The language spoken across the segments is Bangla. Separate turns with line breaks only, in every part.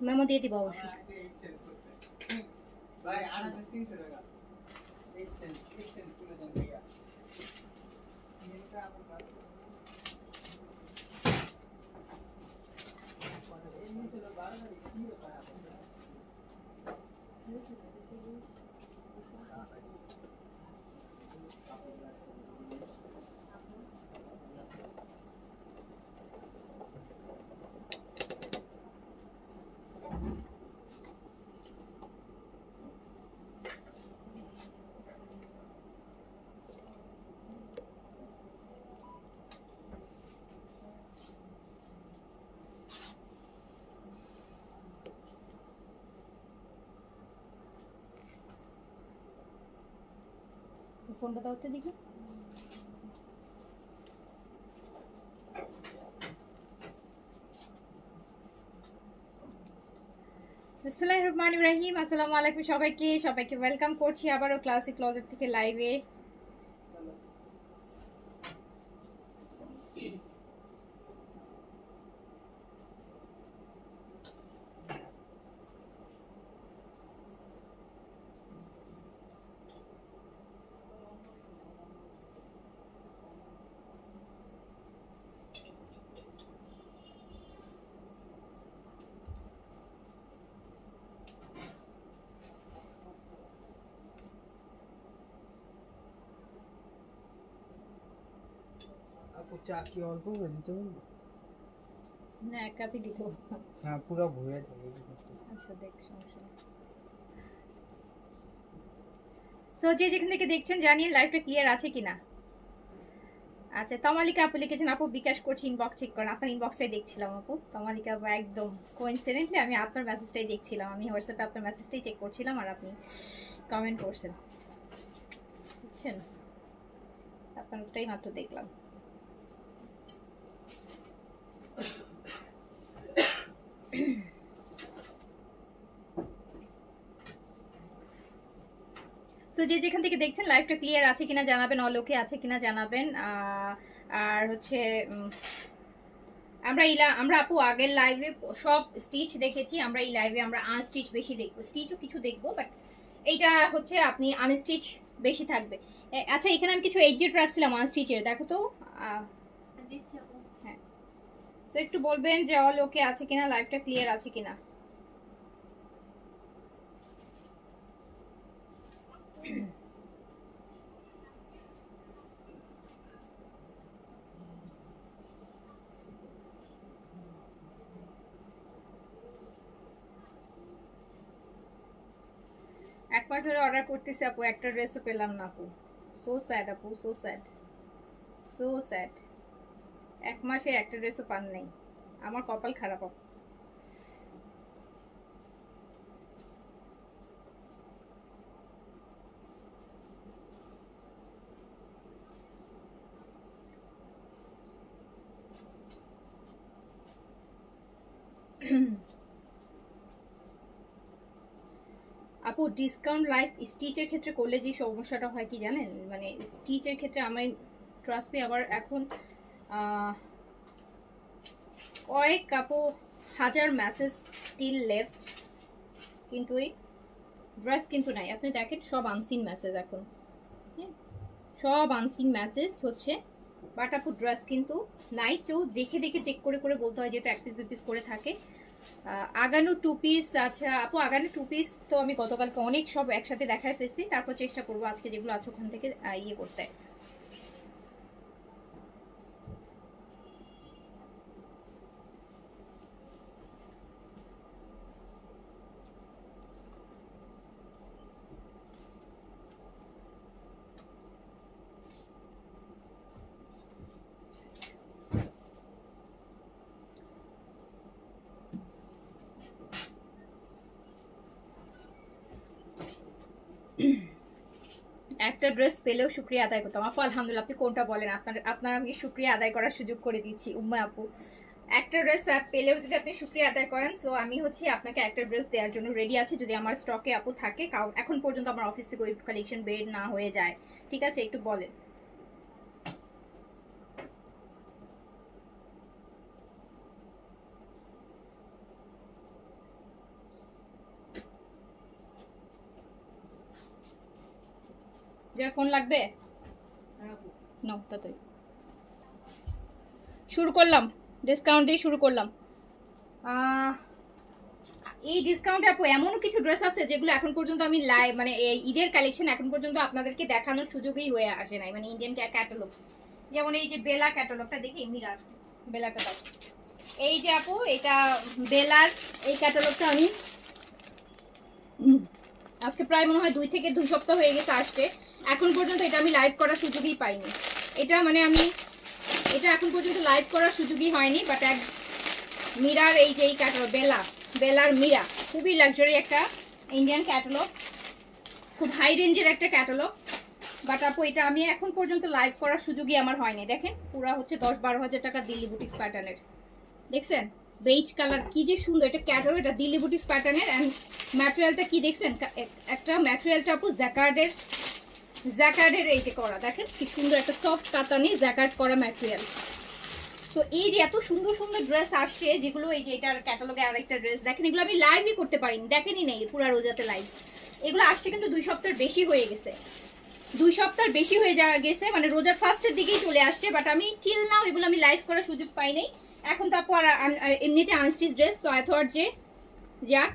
মেমো দিয়ে দিব অবশ্যই।
ভাই 300 টাকা এক্সচেঞ্জ করে দেন ভাইয়া।
ফোনটা দাও তো দেখি। বিসমিল্লাহির রহমানির রহিম। আসসালামু আলাইকুম সবাইকে ওয়েলকাম করছি আবারও ক্লাসিক ক্লোজেট থেকে লাইভে।
আপু চা কি অল্প করে দিতে বলবো?
না, এক কাপই দিতে।
হ্যাঁ পুরো ভরে দেবে।
আচ্ছা দেখ, সমস্যা নেই। সো যে যেখান থেকে দেখছেন জানিয়ে লাইভটা ক্লিয়ার আছে কিনা। আচ্ছা, তমালিকা আপু লিখেছেন আপু বিকাশ করছি, ইনবক্স চেক করেন। আপনার ইনবক্সটাই দেখছিলাম আপু। তমালিকা আপু একদম কোইন্সিডেন্টলি আমি আপনার মেসেজটাই দেখছিলাম। আমি হোয়াটসঅ্যাপে আপনার মেসেজটাই চেক করছিলাম আর আপনি কমেন্ট করছেন, বুঝছেন? আপনারটাই মাত্র দেখলাম। সো যে যেখান থেকে দেখছেন লাইভটা ক্লিয়ার আছে কিনা জানাবেন, অলোকে আছে কিনা জানাবেন। আর হচ্ছে আমরা আপু আগের লাইভে সব স্টিচ দেখেছি, আমরা এই লাইভে আমরা আনস্টিচ বেশি দেখবো, স্টিচও কিছু দেখবো, বাট এইটা হচ্ছে আপনি আনস্টিচ বেশি থাকবে। আচ্ছা, এখানে আমি কিছু এডিট রাখছিলাম আনস্টিচের, দেখো তো। হ্যাঁ, তো একটু বলবেন যে অল ওকে আছে কিনা, লাইভটা ক্লিয়ার আছে কিনা। এক মাস ধরে অর্ডার করতেছি আপু, একটা ড্রেসও পেলাম না আপু। সো স্যাড আপু, সো স্যাড, সো স্যাড। এক মাসে একটা ড্রেসও পান নাই, আমার কপাল খারাপ আপু। আপু ডিসকাউন্ট লাইফ স্টিচের ক্ষেত্রে করলে যে সমস্যাটা হয় কি জানেন, মানে স্টিচের ক্ষেত্রে আমি ট্রাস্ট মি আবার এখন কয়েক আপু হাজার মেসেজ স্টিল লেফট, কিন্তু এই ড্রেস কিন্তু নাই। আপনি দেখেন সব আনসিন মেসেজ এখন, হ্যাঁ সব আনসিন মেসেজ হচ্ছে, বাট আপু ড্রেস কিন্তু নাই। কেউ দেখে দেখে চেক করে করে বলতে হয়, যেহেতু এক পিস দুই পিস করে থাকে। আগানো 2 পিস। আচ্ছা আপু, আগানো 2 পিস তো আমি গতকালকে অনেক সব একসাথে দেখায় ফেলছি, তারপর চেষ্টা করবো আজকে যেগুলো আছে ওখান থেকে ইয়ে করতে। একটা ড্রেস পেলেও শুক্রিয়া আদায় করতাম আপু। আলহামদুলিল্লাহ, আপনি কোনটা বলেন, আপনার আমি শুক্রিয়া আদায় করার সুযোগ করে দিচ্ছি উম্মা আপু। একটা ড্রেস পেলেও যদি আপনি শুক্রিয়া আদায় করেন, সো আমি হচ্ছে আপনাকে একটা ড্রেস দেওয়ার জন্য রেডি আছি, যদি আমার স্টকে আপু থাকে। এখন পর্যন্ত আমার অফিস থেকে ওই কালেকশন বের না হয়ে যায়, ঠিক আছে? একটু বলেন। যার ফোন লাগবে
হ্যাঁ আপু।
নাও তাড়াতাড়ি শুরু করলাম, ডিসকাউন্ট দিয়ে শুরু করলাম। এই ডিসকাউন্টে আপু এমনও কিছু ড্রেস আছে যেগুলো এখন পর্যন্ত আমি লাইভ মানে এই ঈদের কালেকশন এখন পর্যন্ত আপনাদেরকে দেখানোর সুযোগই হয়ে আসে নাই, মানে ইন্ডিয়ান ক্যাটালগ। যেমন এই যে বেলা ক্যাটালগটা দেখি, মিরার বেলাটা দাও। এই যে আপু এটা বেলার এই ক্যাটালগটা আমি আজকে প্রায় মনে হয় 2 থেকে 2 সপ্তাহ হয়ে গেছে আসছে, এখন পর্যন্ত এটা আমি লাইভ করার সুযোগই পাইনি। এটা মানে আমি এটা এখন পর্যন্ত লাইভ করার সুযোগই হয়নি, বাট এক মিরার এই যে এই ক্যাটালগ বেলার মীরা, খুবই লাক্সারি একটা ইন্ডিয়ান ক্যাটালগ, খুব হাই রেঞ্জের একটা ক্যাটালগ। বাট আপু এটা আমি এখন পর্যন্ত লাইভ করার সুযোগই আমার হয়নি। দেখেন পুরা হচ্ছে 10-12 হাজার টাকা দিল্লি বুটিক্স প্যাটার্নের, দেখছেন বেজ কালার কি যে সুন্দর, এটা ক্যাটালগ, এটা দিল্লি বুটিক্স প্যাটার্নের। অ্যান্ড ম্যাটেরিয়ালটা কি দেখছেন, একটা ম্যাটেরিয়ালটা আপু জ্যাকার্ডের এই যে করা, দেখেন কি সুন্দর একটা সফট কাতানি জ্যাকার্ড করা ম্যাটেরিয়াল। সো এই যে এত সুন্দর সুন্দর ড্রেস আসছে যেগুলো, এই যে এটার ক্যাটালগে আরেকটা ড্রেস দেখেন, এগুলো আমি লাইভই করতে পারিনি, দেখেনি নেই পুরা রোজাতে লাইভ। এগুলো আসছে কিন্তু 2 সপ্তাহের বেশি হয়ে গেছে, 2 সপ্তাহের বেশি হয়ে গেছে, মানে রোজার ফার্স্টের দিকেই চলে আসছে। বাট আমি টিল নাও এগুলো আমি লাইভ করার সুযোগ পাই নাই। এখন তো আপু আর এমনিতে আনস্টিচ ড্রেস, তো এথর যে যাক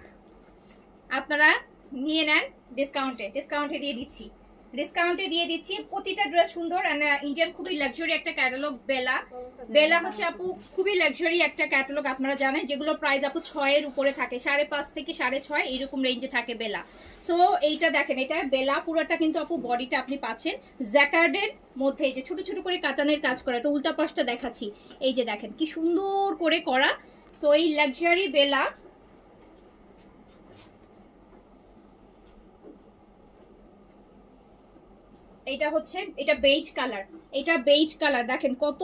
আপনারা নিয়ে নেন ডিসকাউন্টে দিয়ে দিচ্ছি। প্রতিটা ড্রেস সুন্দর। ইন্ডিয়ান খুবই লাক্সারি একটা ক্যাটালগ বেলা হচ্ছে আপু খুবই লাক্সারি একটা ক্যাটালগ, আপনারা জানেন যেগুলো প্রাইস আপু 6 এর উপরে থাকে, 5.5 থেকে 6.5 এইরকম রেঞ্জে থাকে বেলা। সো এইটা দেখেন, এটা বেলা পুরোটা কিন্তু আপু বডিটা আপনি পাচ্ছেন জ্যাকার্ডের মধ্যে, এই যে ছোট ছোট করে কাতানের কাজ করা, এটা উল্টা পাশটা দেখাচ্ছি, এই যে দেখেন কি সুন্দর করে করা। সো এই লাক্সারি বেলা, এটা হচ্ছে এটা বেজ কালার দেখেন কত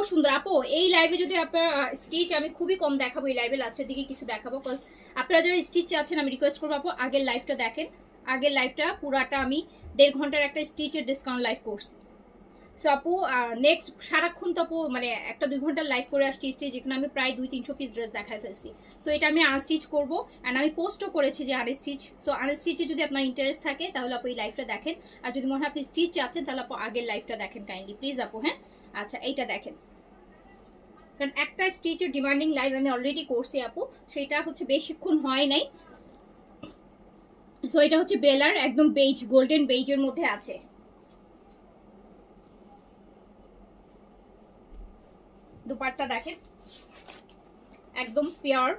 সুন্দর আপু। এই লাইভে যদি আপনার স্টিচ আমি খুবই কম দেখাবো, এই লাইভে লাস্টের দিকে কিছু দেখাবো, কজ আপনারা যারা স্টিচ চাচ্ছেন আমি রিকোয়েস্ট করবো আপু আগের লাইভটা দেখেন। আগের লাইভটা পুরাটা আমি 1.5 ঘন্টার একটা স্টিচের ডিসকাউন্ট লাইভ করছি। সো আপু নেক্সট সারাক্ষণ তো আপু মানে 1-2 ঘন্টার লাইভ করে আসছি স্টিচ, যেখানে আমি প্রায় 200-300 পিস ড্রেস দেখাই ফেলছি। সো এটা আমি আনস্টিচ করবো, অ্যান্ড আমি পোস্টও করেছি যে আনস্টিচ। সো আনস্টিচে যদি আপনার ইন্টারেস্ট থাকে তাহলে আপু এই লাইভটা দেখেন, আর যদি মনে হয় আপনি স্টিচ চাচ্ছেন তাহলে আপু আগের লাইভটা দেখেন কাইন্ডলি প্লিজ আপু। হ্যাঁ আচ্ছা এইটা দেখেন, কারণ একটা স্টিচের ডিমান্ডিং লাইভ আমি অলরেডি করছি আপু, সেটা হচ্ছে বেশিক্ষণ হয় নাই। সো এটা হচ্ছে বেলার একদম বেজ গোল্ডেন বেজের মধ্যে আছে। দুপাট্টা দেখেন একদম পিওর,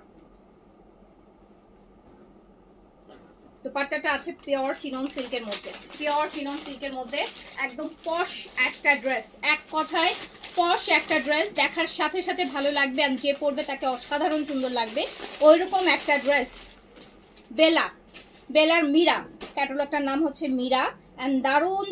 দুপাট্টাটা আছে পিওর চিনন সিল্কের মধ্যে, একদম পশ একটা ড্রেস, এক কথায় পশ একটা ড্রেস, দেখার সাথে সাথে ভালো লাগবে, আর যে পরবে তাকে অসাধারণ সুন্দর লাগবে ওইরকম একটা ড্রেস। বেলার মীরা, ক্যাটালগটার নাম হচ্ছে মীরা, অ্যান্ড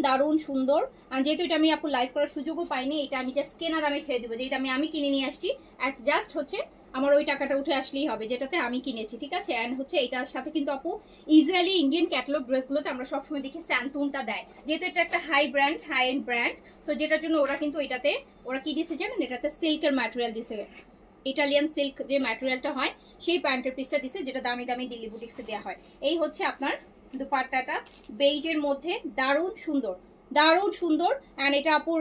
দারুণ সুন্দর। আর যেহেতু এটা আমি আপু লাইভ করার সুযোগও পাইনি, এটা আমি জাস্ট কেনা দামে ছেড়ে দেবো, যেটা আমি কিনে নিয়ে আসছি, অ্যাট জাস্ট হচ্ছে আমার ওই টাকাটা উঠে আসলেই হবে যেটাতে আমি কিনেছি, ঠিক আছে। অ্যান্ড হচ্ছে এটার সাথে কিন্তু আপু ইউজুয়ালি ইন্ডিয়ান ক্যাটালগ ড্রেসগুলোতে আমরা সবসময় দেখি স্যান্টুনটা দেয়, যেহেতু এটা একটা হাই এন্ড ব্র্যান্ড। সো যেটার জন্য ওরা কিন্তু এটাতে ওরা কি দিছে জানেন, এটাতে সিল্কের ম্যাটেরিয়াল দিছে, ইটালিয়ান সিল্ক যে ম্যাটেরিয়ালটা হয় সেই প্যান্টের পিসটা দিছে, যেটা দামি দিল্লি বুটিক্সে দেওয়া হয়। এই হচ্ছে আপনার দুপাট্টাটা বেইজের মধ্যে, দারুণ সুন্দর। অ্যান্ড এটা আপুর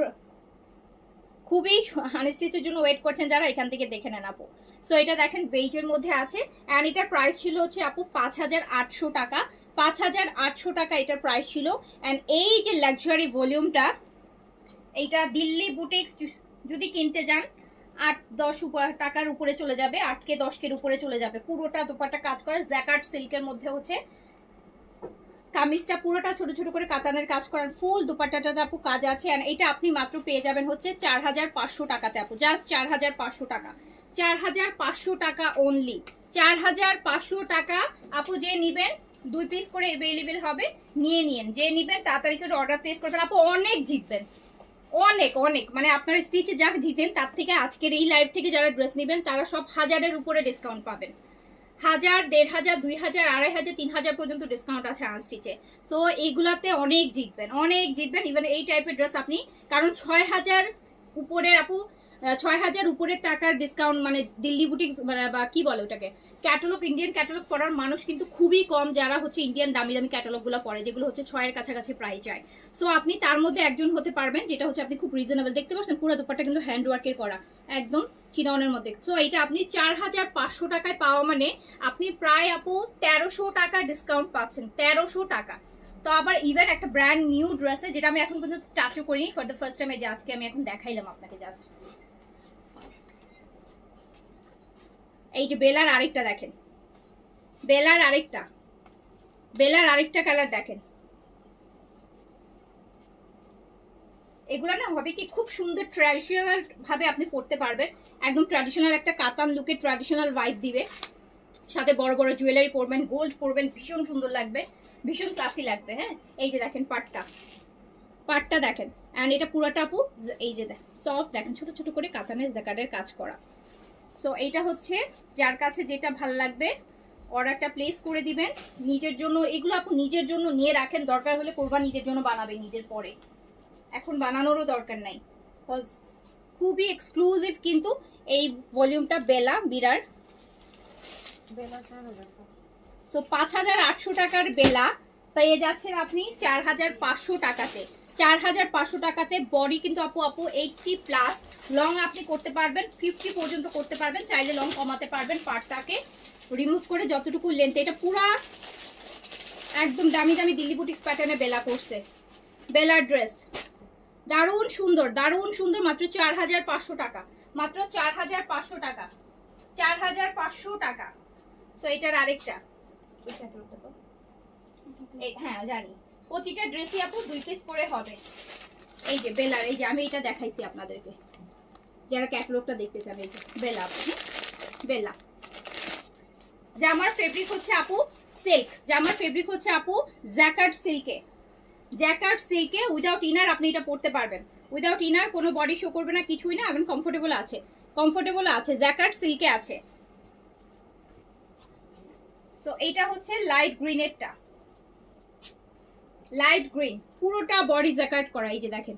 খুবই আনস্টিচের জন্য ওয়েট করছেন যারা, এখান থেকে দেখে নেন আপু। সো এটা দেখেন বেইজের মধ্যে আছে, অ্যান্ড এটার প্রাইস ছিল হচ্ছে আপু 5,800 টাকা, 5,800 টাকা এটার প্রাইস ছিল। অ্যান্ড এই যে লাক্সারি ভলিউমটা, এইটা দিল্লি বুটিক্স যদি কিনতে যান 8-10 টাকার উপরে চলে যাবে, 8-10 উপরে চলে যাবে। পুরোটা দুপাট্টা কাজ করে জ্যাকার্ড সিল্কের মধ্যে হচ্ছে, কামিজটা পুরোটা ছোট ছোট করে কাতানের কাজ করার, ফুল দুপাট্টাটাতে আপু কাজ আছে। আর এটা আপনি মাত্র পেয়ে যাবেন হচ্ছে 4,500 টাকাতে আপু, জাস্ট 4,500 টাকা, 4,500 টাকা অনলি, 4,500 টাকা আপু। যে নিবেন 2 পিস করে অ্যাভেলেবেল হবে, নিয়ে নিন, যে নিবেন তাড়াতাড়ি করে অর্ডার প্লেস করবেন আপু, অনেক জিতবেন, অনেক মানে আপনার স্টিচে যা জিতেন তার থেকে আজকের এই লাইভ থেকে যারা ড্রেস নেবেন তারা সব 1000-এর উপরে ডিসকাউন্ট পাবেন, 1000, 1500, 2000, 2500, 3000 পর্যন্ত ডিসকাউন্ট আছে আনস্টিচে। সো এইগুলাতে অনেক জিতবেন। ইভেন এই টাইপের ড্রেস আপনি, কারণ 6000 উপরের আপু 6,000 উপরের টাকার ডিসকাউন্ট, মানে দিল্লি বুটিক মানে বা কি বলে ওটাকে, ক্যাটালগ, ইন্ডিয়ান ক্যাটালগ পরার মানুষ কিন্তু খুবই কম, যারা হচ্ছে ইন্ডিয়ান দামি দামি ক্যাটালগুলো পরে, যেগুলো হচ্ছে 6 এর কাছাকাছি প্রাইস যায়। সো আপনি তার মধ্যে একজন হতে পারবেন, যেটা হচ্ছে আপনি খুব রিজনেবল। দেখতে পাচ্ছেন পুরো দুপাট্টা কিন্তু হ্যান্ড ওয়ার্কের করা, একদম চিননের মধ্যে। সো এটা আপনি 4,500 টাকায় পাওয়া মানে আপনি প্রায় আপু 1300 টাকা ডিসকাউন্ট পাচ্ছেন, 1300 টাকা। তো আবার ইভেন একটা ব্র্যান্ড নিউ ড্রেসে, যেটা আমি এখন পর্যন্ত টাচও করিনি, ফর দ্য ফার্স্ট টাইম, এই যে আজকে আমি এখন দেখাইলাম আপনাকে জাস্ট। এই যে বেলার আরেকটা দেখেন, বেলার আরেকটা কালার দেখেন। এগুলো না হবে কি খুব সুন্দর ট্র্যাডিশনাল ভাবে আপনি পড়তে পারবেন, একদম ট্র্যাডিশনাল একটা কাতান লুকে ট্র্যাডিশনাল ভাইব দিবে, সাথে বড় বড় জুয়েলারি পরবেন, গোল্ড পরবেন, ভীষণ সুন্দর লাগবে, ভীষণ ক্লাসি লাগবে। হ্যাঁ, এই যে দেখেন পাটটা দেখেন, অ্যান্ড এটা পুরোটা আপু এই যে সফট দেখেন, ছোট ছোট করে কাতানের জাকার্ডের কাজ করা। সো এইটা হচ্ছে যার কাছে যেটা ভালো লাগবে অর্ডারটা প্লেস করে দিবেন নিজের জন্য। এগুলো আপু নিজের জন্য নিয়ে রাখেন, দরকার হলে কোরবান নিজের জন্য বানাবে, নিজের পরে, এখন বানানোরও দরকার নাই, বিকজ খুবই এক্সক্লুসিভ কিন্তু এই ভলিউমটা বেলা বিরার। সো 5,800 টাকার বেলা পেয়ে যাচ্ছেন আপনি 4,500 টাকাতে। 4,500 টাকাতে বডি কিন্তু আপু 80+, লং আপনি করতে পারবেন 50 পর্যন্ত করতে পারবেন, চাইলে লং কমাতে পারবেন, পার্টটাকে রিমুভ করে যতটুকু লেন্থ। এটা পুরা একদম দামি দামি দিল্লি বুটিক্স প্যাটার্নে বেলা করছে, বেলার ড্রেস দারুণ সুন্দর, দারুণ সুন্দর, মাত্র 4,500 টাকা, মাত্র 4,500 টাকা, 4,500 টাকা। সো এটার আরেকটা, হ্যাঁ জানি, প্রতিটা ড্রেসই আপু 2 পিস করে হবে। এই যে বেলার, এই যে আমি এটা দেখাইছি আপনাদেরকে, যারা ক্যাটালগটা দেখতে চান, এই যে বেলা আপু, বেলা। জামার ফেব্রিক হচ্ছে আপু সিল্ক, জামার ফেব্রিক হচ্ছে আপু জ্যাকার্ড সিল্কে, উইদাউট ইনার আপনি এটা পরতে পারবেন, উইদাউট ইনার, কোনো বডি শো করবে না, কিছুই না, এবং কমফোর্টেবল আছে, জ্যাকার্ড সিল্কে আছে। সো এইটা হচ্ছে লাইট গ্রিনেরটা, লাইট গ্রিন, পুরোটা বডি জ্যাকার্ড করা, এই যে দেখেন।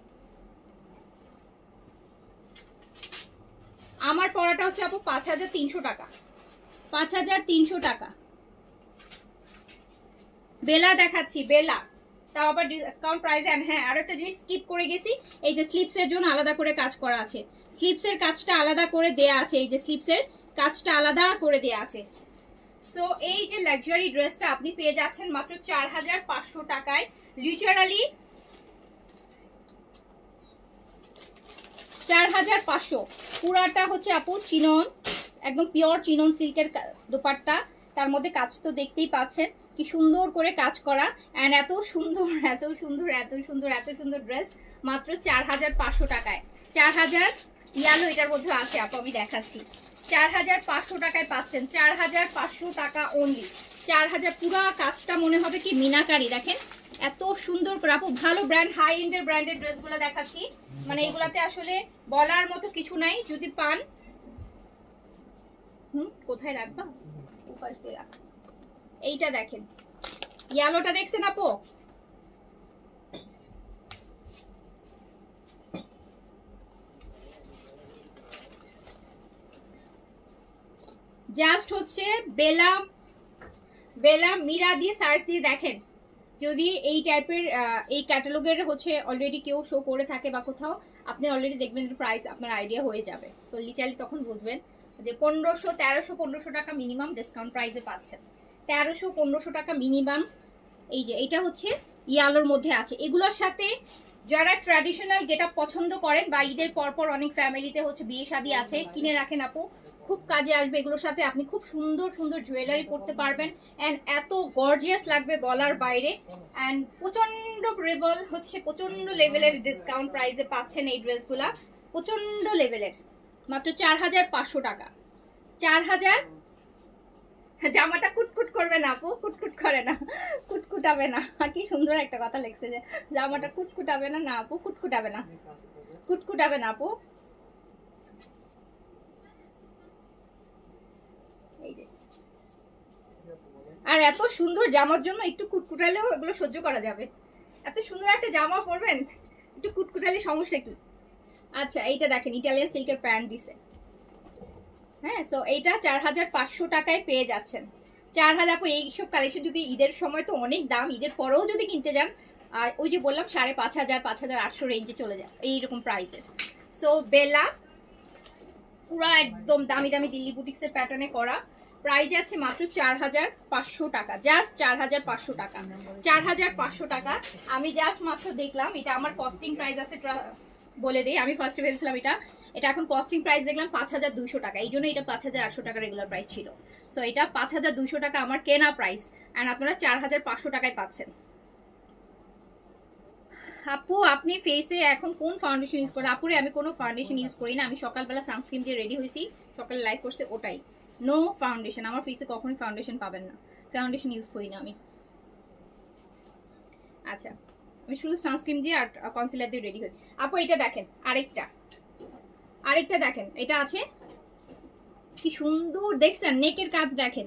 আমার পরাটা হচ্ছে আপু 5,300 টাকা, 5,300 টাকা। বেলা দেখাচ্ছি, বেলা, তাও আবার ডিসকাউন্ট প্রাইসে। এন্ড হ্যাঁ, আরো একটা জিনিস স্কিপ করে গেছি, এই যে স্লিপসের জন্য আলাদা করে কাজ করা আছে, স্লিপসের কাজটা আলাদা করে দেয়া আছে, এই যে স্লিপসের কাজটা আলাদা করে দেয়া আছে। সো এই যে লাক্সারি ড্রেসটা আপনি পেয়ে যাচ্ছেন মাত্র 4,500 টাকায়, লিটারালি 4,500। পুরাটা হচ্ছে আপু চিনন, একদম পিওর চিনন সিল্কের দোপাট্টা, তার মধ্যে কাজ তো দেখতেই পাচ্ছেন কি সুন্দর করে কাজ করা, এন্ড এত সুন্দর এত সুন্দর এত সুন্দর এত সুন্দর ড্রেস মাত্র 4,500 টাকায়। 4,000 ইয়ালো এটার মধ্যে আছে আপু, আমি দেখাচ্ছি, 4,500 টাকায় পাচ্ছেন, 4,500 টাকা অনলি, 4,000। পুরা কাজটা মনে হবে কি মিনাকারি, দেখেন এত সুন্দর করে আপু, ভালো ব্র্যান্ড, হাই এন্ডের ব্র্যান্ডের ড্রেসগুলো দেখাচ্ছি, মানে এগুলাতে আসলে বলার মতো কিছু নাই, যদি পান। কোথায় রাখবা, উপাস দিয়ে রাখ। এইটা দেখেন, ইয়ালোটা দেখছেন আপু, জাস্ট হচ্ছে বেলা মিরা দিয়ে সার্চ দিয়ে দেখেন, যদি এই টাইপের এই ক্যাটালগের হচ্ছে অলরেডি কেউ শো করে থাকে বা কোথাও, আপনি অলরেডি দেখবেন প্রাইস আপনার আইডিয়া হয়ে যাবে। সো লিটারালি তখন বুঝবেন যে 1,500, 1,300, 1,500 টাকা মিনিমাম ডিসকাউন্ট প্রাইসে পাচ্ছেন, 1,300, 1,500 টাকা মিনিমাম। এই যে এটা হচ্ছে ইয়ালোর মধ্যে আছে, এগুলোর সাথে যারা ট্র্যাডিশনাল গেট আপ পছন্দ করেন বা ঈদের পরপর অনেক ফ্যামিলিতে হচ্ছে বিয়ে শাদী আছে, কিনে রাখেন আপু, খুব কাজে আসবে এগুলোর সাথে। আপনি খুব সুন্দর সুন্দর জুয়েলারি পরতে পারবেন, এন্ড এত গর্জিয়াস লাগবে বলার বাইরে, এন্ড প্রচন্ড রেবল হচ্ছে, প্রচন্ড লেভেলের ডিসকাউন্ট প্রাইসে পাচ্ছেন এই ড্রেসগুলা, প্রচন্ড লেভেলের, মাত্র 4,500 টাকা। 4,000। জামাটা কুটকুট করবে না আপু, কুটকুট করে না, কুটকুটাবে না, কি সুন্দর একটা কথা লিখছে যে জামাটা কুটকুটাবে না, না আপু কুটকুটাবে না, কুটকুটাবে না আপু। এই যে, আর এত সুন্দর জামার জন্য একটু কুটকুটালেও এগুলো সহ্য করা যাবে, এত সুন্দর একটা জামা পরবেন, একটু কুটকুটালে সমস্যা কি, আচ্ছা এইটা দেখেন ইটালিয়ান সিল্কের প্যান্ট দিছে। হ্যাঁ, সো এইটা 4500 টাকায় পেয়ে যাচ্ছেন। 4000 আপু এইসব কালেকশন যদি ঈদের সময় তো অনেক দাম, ঈদের পরেও যদি কিনতে যান আর ওই যে বললাম 5500 5800 রেঞ্জে চলে যায় এইরকম প্রাইসের। সো বেলা পুরা একদম দামি দামি দিল্লি বুটিক্সের প্যাটার্নে করা, প্রাইস আছে মাত্র 4500 টাকা, জাস্ট 4500 টাকা। 4500 টাকা আমি জাস্ট মাত্র দেখলাম, এটা আমার কস্টিং প্রাইস আছে বলে দিই। আমি ফার্স্টে ভেবেছিলাম এটা এখন কস্টিং প্রাইস দেখলাম 5200 টাকা, এই জন্য এটা 5800 টাকা রেগুলার প্রাইস ছিল। সো এটা 5200 টাকা আমার কেনা প্রাইস, অ্যান্ড আপনারা 4500 টাকায় পাচ্ছেন। আপু আপনি ফেসে এখন কোন ফাউন্ডেশন ইউজ করেন? আপুরে আমি কোনো ফাউন্ডেশন ইউজ করি না, আমি সকালবেলা সানস্ক্রিন দিয়ে রেডি হয়েছি, সকালে লাইভ করতে ওটাই, নো ফাউন্ডেশন। আমার ফেসে কখনোই ফাউন্ডেশন পাবেন না, ফাউন্ডেশন ইউজ করি না আমি। আচ্ছা আমি শুধু সানস্ক্রিন দিয়ে আর কনসিলার দিয়ে রেডি হই। আপু এটা দেখেন, আরেকটা দেখেন, এটা আছে কি সুন্দর, দেখছেন নেকের কাজ দেখেন,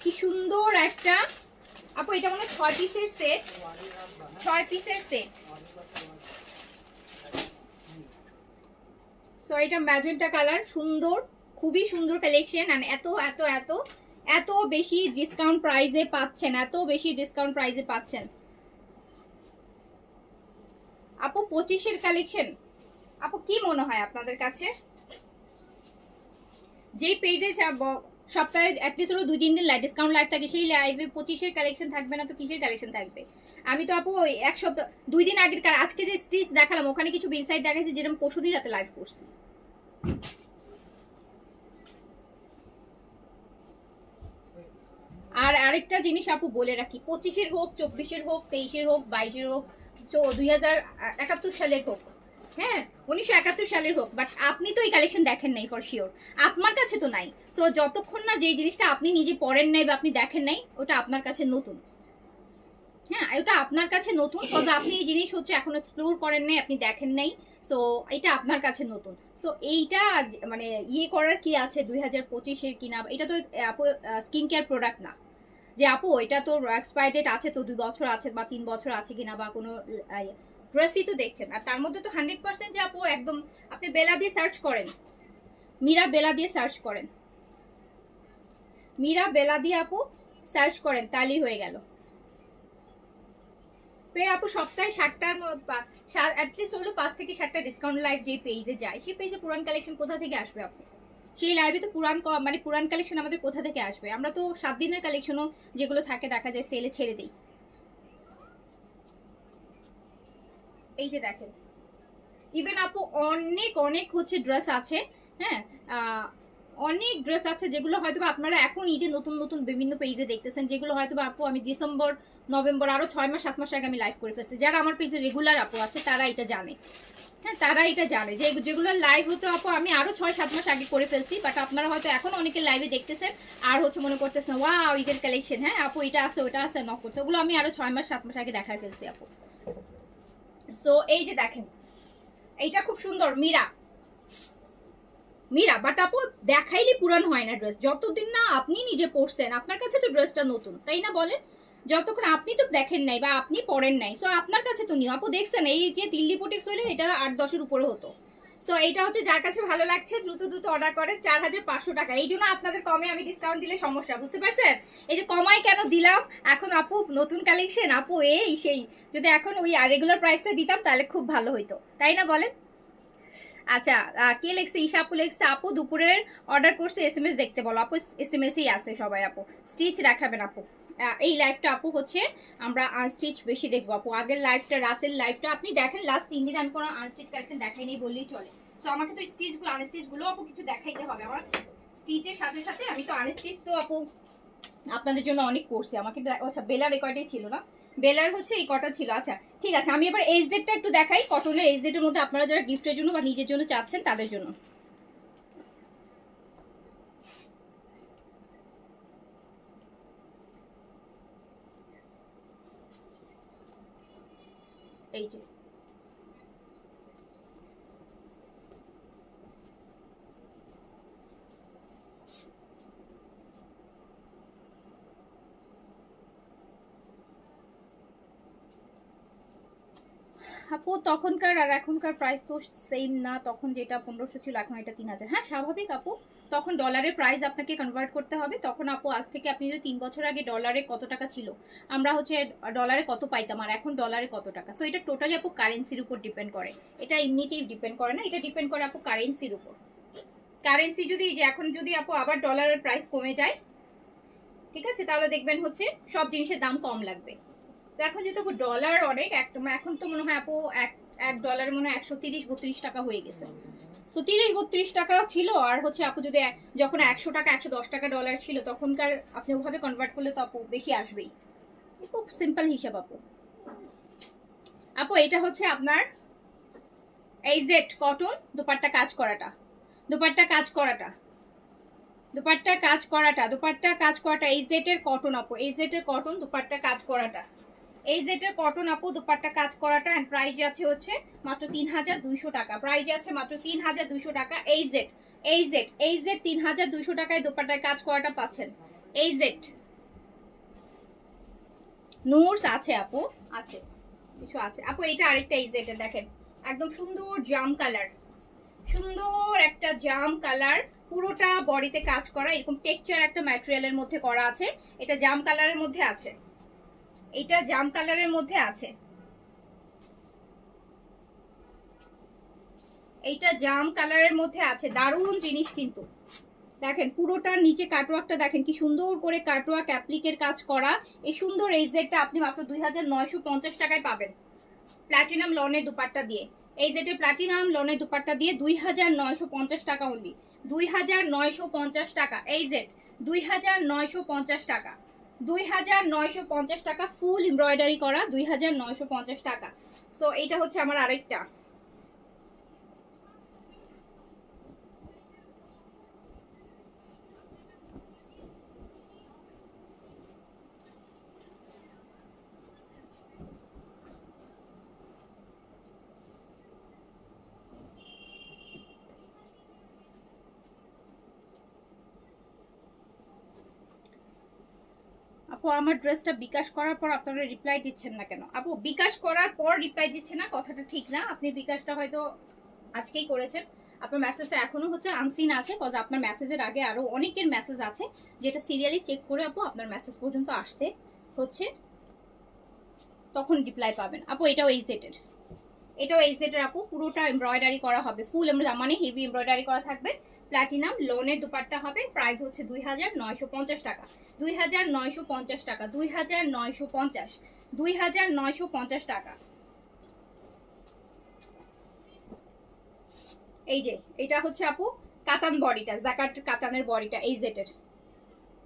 কি সুন্দর একটা। আপু এটা মনে হয় 6 পিসের সেট, 6 পিসের সেট। সো এটা ম্যাজেন্টা কালার, সুন্দর, খুবই সুন্দর কালেকশন। আর এত এত এত এত বেশি ডিসকাউন্ট প্রাইসে পাচ্ছেন, এত বেশি ডিসকাউন্ট প্রাইসে পাচ্ছেন। আপু 25-এর কালেকশন, আপু কি মনে হয় আপনাদের কাছে? যেই পেজে সপ্তাহে অ্যাটলিস্ট হলো 2-3 দিন ডিসকাউন্ট লাইভ থাকে, সেই লাইভে 25-এর কালেকশন থাকবে না তো কিসের কালেকশন থাকবে? আমি তো আপু ওই এক সপ্তাহ 2 দিন আগের আজকে যে স্টিচ দেখালাম ওখানে কিছু ইনসাইট দেখাচ্ছি যেরকম পরশুদিন রাতে লাইভ করছি। আর আরেকটা জিনিস আপু বলে রাখি, 25-এর হোক, 24-এর হোক, 23-এর হোক, 22-এর হোক, 2071 সালের হোক, হ্যাঁ 1971 সালের হোক, বাট আপনি তো এই কালেকশন দেখেন নাই ফর শিওর, আপনার কাছে তো নাই। সো যতক্ষণ না যে জিনিসটা আপনি নিজে পড়েন নাই বা আপনি দেখেন নাই, ওটা আপনার কাছে নতুন। হ্যাঁ ওটা আপনার কাছে নতুন, বিকজ আপনি এই জিনিস হচ্ছে এখন এক্সপ্লোর করেন নাই, আপনি দেখেন নাই, সো এটা আপনার কাছে নতুন। সো এইটা মানে ইয়ে করার কি আছে 2025-এর কিনা, এটা তো স্কিন কেয়ার প্রোডাক্ট না যে আপু এটা তো এক্সপায়ার ডেট আছে তো 2 বছর আছে বা 3 বছর আছে কিনা, বা কোনো ড্রেসই তো দেখছেন। আর তার মধ্যে তো 100% যে আপু একদম, আপনি বেলা দিয়ে সার্চ করেন, মীরা বেলা দিয়ে সার্চ করেন, মীরা বেলা দিয়ে আপু সার্চ করেন, তাহলেই হয়ে গেল। আপু সপ্তাহে 7টার অ্যাটলিস্ট হলো 5 থেকে 7টা ডিসকাউন্ট লাইভ যে পেজে যায়, সেই পেজে পুরান কালেকশন কোথা থেকে আসবে আপু? সেই লাইভে তো পুরান কালেকশন আমাদের কোথা থেকে আসবে? আমরা তো 7 দিনের কালেকশনও যেগুলো থাকে দেখা যায় সেলে ছেড়ে দিই। এই যে দেখেন, ইভেন আপু অনেক অনেক হচ্ছে ড্রেস আছে, হ্যাঁ অনেক ড্রেস আছে যেগুলো হয়তো আপনারা এখন ঈদে নতুন নতুন বিভিন্ন পেজে দেখতেছেন, যেগুলো হয়তো আপু আমি ডিসেম্বর নভেম্বর আরো 6 মাস 7 মাস আগে আমি লাইভ করে ফেলছি। যারা আমার পেজে রেগুলার আপু আছে তারা এটা জানে, হ্যাঁ তারা এটা জানে যে যেগুলো লাইভ হতো আপু আমি আরো 6-7 মাস আগে করে ফেলছি, বাট আপনারা হয়তো এখন অনেকে লাইভে দেখতেছেন আর হচ্ছে মনে করতেছেন ওয়াও ঈদের কালেকশন, হ্যাঁ আপু এটা আছে ওটা আছে নক করতে, ওগুলো আমি আরো 6 মাস 7 মাস আগে দেখায় ফেলছি আপু। সো এই যে দেখেন, এইটা খুব সুন্দর মীরা, বাট আপু দেখাইলে পুরান হয় না ড্রেস, যতদিন না আপনি নিজে পরছেন আপনার কাছে তো ড্রেসটা নতুন, তাই না বলেন? যতক্ষণ আপনি তো দেখেন নাই বা আপনি পরেন নাই, সো আপনার কাছে তো নিউ। আপু দেখছেন এই যে দিল্লি বুটিক্স হইলে এটা 8-10-এর উপরে হতো। সো এইটা হচ্ছে যার কাছে ভালো লাগছে দ্রুত দ্রুত অর্ডার করেন, 4500 টাকা। এই জন্য আপনাদের কমে আমি ডিসকাউন্ট দিলে সমস্যা, বুঝতে পারছেন? এই যে কমাই কেন দিলাম এখন আপু, নতুন কালেকশন আপু এই সেই, যদি এখন ওই রেগুলার প্রাইসটা দিতাম তাহলে খুব ভালো হইতো, তাই না বলেন? আচ্ছা কে লিখছে? ঈশা আপু লিখছে, আপু দুপুরের অর্ডার করছে SMS দেখতে বলো। আপু SMS-ই আছে সবাই, আপু স্টিচ দেখাবেন আপু। এই লাইভটা আপু হচ্ছে আমরা আনস্টিচ বেশি দেখবো আপু, আগের লাইভটা রাতের লাইভটা আপনি দেখেন, লাস্ট 3 দিন আমি কোনো আনস্টিচ কালেকশন দেখাই নেই বললেই চলে। তো আমাকে তো স্টিচগুলো আনস্টিচগুলো আপু কিছু দেখাইতে হবে, আমার স্টিচের সাথে সাথে আমি তো আনস্টিচ তো আপু আপনাদের জন্য অনেক করছি। আমাকে আচ্ছা বেলার রেকর্ডেই ছিল না, বেলার হচ্ছে এই কটা ছিল। আচ্ছা ঠিক আছে, আমি এবার এইচডেটটা একটু দেখাই, কটনের এইচডেটের মধ্যে আপনারা যারা গিফটের জন্য বা নিজের জন্য চাচ্ছেন তাদের জন্য। এই যে আপু তখনকার আর এখনকার প্রাইস তো সেম না, তখন যেটা 1500 ছিল এখন এটা 3000। হ্যাঁ স্বাভাবিক আপু, তখন ডলারের প্রাইস আপনাকে কনভার্ট করতে হবে। তখন আপু আজ থেকে আপনি যদি 3 বছর আগে ডলারে কত টাকা ছিল, আমরা হচ্ছে ডলারে কত পাইতাম আর এখন ডলারে কত টাকা, সো এটা টোটালি আপু কারেন্সির উপর ডিপেন্ড করে, এটা এমনিতেই ডিপেন্ড করে না, এটা ডিপেন্ড করে আপু কারেন্সির উপর। কারেন্সি যদি যে এখন যদি আপু আবার ডলারের প্রাইস কমে যায়, ঠিক আছে, তাহলে দেখবেন হচ্ছে সব জিনিসের দাম কম লাগবে। তো এখন যেহেতু আপু ডলার অনেক, এখন তো মনে হয় আপু এক ডলার মনে হয় 130-32 টাকা হয়ে গেছে। সো 30-32 টাকা ছিল, আর হচ্ছে আপু যদি যখন 100 টাকা 110 টাকা ডলার ছিল তখনকার আপনি ওভাবে কনভার্ট করলে তো আপু বেশি আসবেই। খুব সিম্পল হিসাব আপু। আপু এটা হচ্ছে আপনার এইজেড কটন দুপাট্টা কাজ করাটা, দুপাট্টা কাজ করাটা, দুপাট্টা কাজ করাটা, দুপাট্টা কাজ করাটা এইজেড এর কটন আপু, এইজেড এর কটন দুপাট্টা কাজ করাটা, এইজেড এর কটন আপু দুপাট্টা কাজ করাটা। এন্ড প্রাইস আছে হচ্ছে মাত্র 3200 টাকা, প্রাইস আছে মাত্র 3200 টাকা। এইজেড এইজেড এইজেড 3200 টাকায় দুপাট্টায় কাজ করাটা পাচ্ছেন। এইজেড নূরস আছে আপু, আছে কিছু আছে আপু। এটা আরেকটা এইজেড এর দেখেন, একদম সুন্দর জাম কালার, সুন্দর একটা জাম কালার, পুরোটা বডিতে কাজ করা, এরকম টেক্সচার একটা ম্যাটেরিয়ালের মধ্যে করা আছে। এটা জাম কালারের মধ্যে আছে, এটা জাম কালারের মধ্যে আছে, এইটা জাম কালারের মধ্যে আছে। দারুণ জিনিস কিন্তু দেখেন, পুরোটার নিচে কাটওয়ার্কটা দেখেন কি সুন্দর করে কাটওয়ার্ক অ্যাপ্লিকের কাজ করা। এই সুন্দর এইজেডটা আপনি মাত্র 2950 টাকায় পাবেন প্ল্যাটিনাম লনের দুপাট্টা দিয়ে। এই যেটা প্ল্যাটিনাম লনের দুপাট্টা দিয়ে 2950 টাকা অনলি, 2950 টাকা। এই যে 2950 টাকা, 2950 টাকা ফুল এমব্রয়ডারি করা, 2950 টাকা। সো এইটা হচ্ছে আমার আরেকটা। আপু আমার ড্রেসটা বিকাশ করার পর আপনারা রিপ্লাই দিচ্ছেন না কেন? আপু বিকাশ করার পর রিপ্লাই দিচ্ছে না কথাটা ঠিক না, আপনি বিকাশটা হয়তো আজকেই করেছেন, আপনার মেসেজটা এখনো হচ্ছে আনসিন আছে, কজ আপনার মেসেজের আগে আরো অনেকের মেসেজ আছে যেটা সিরিয়ালি চেক করে আপু আপনার মেসেজ পর্যন্ত আসতে হচ্ছে, তখন রিপ্লাই পাবেন। আপু এটাও এইজেটের, এটাও এইজেটের আপু, পুরোটা এমব্রয়ডারি করা হবে, ফুল মানে হেভি এমব্রয়ডারি করা থাকবে। প্ল্যাটিনাম লোনের দুপাট্টা হবে, প্রাইস হচ্ছে 2950 টাকা, 2950 টাকা, 2950, 2950 টাকা। এই যে এটা হচ্ছে আপু কাতান বডিটা, জ্যাকার্ড কাতানের বডিটা, এইজেটের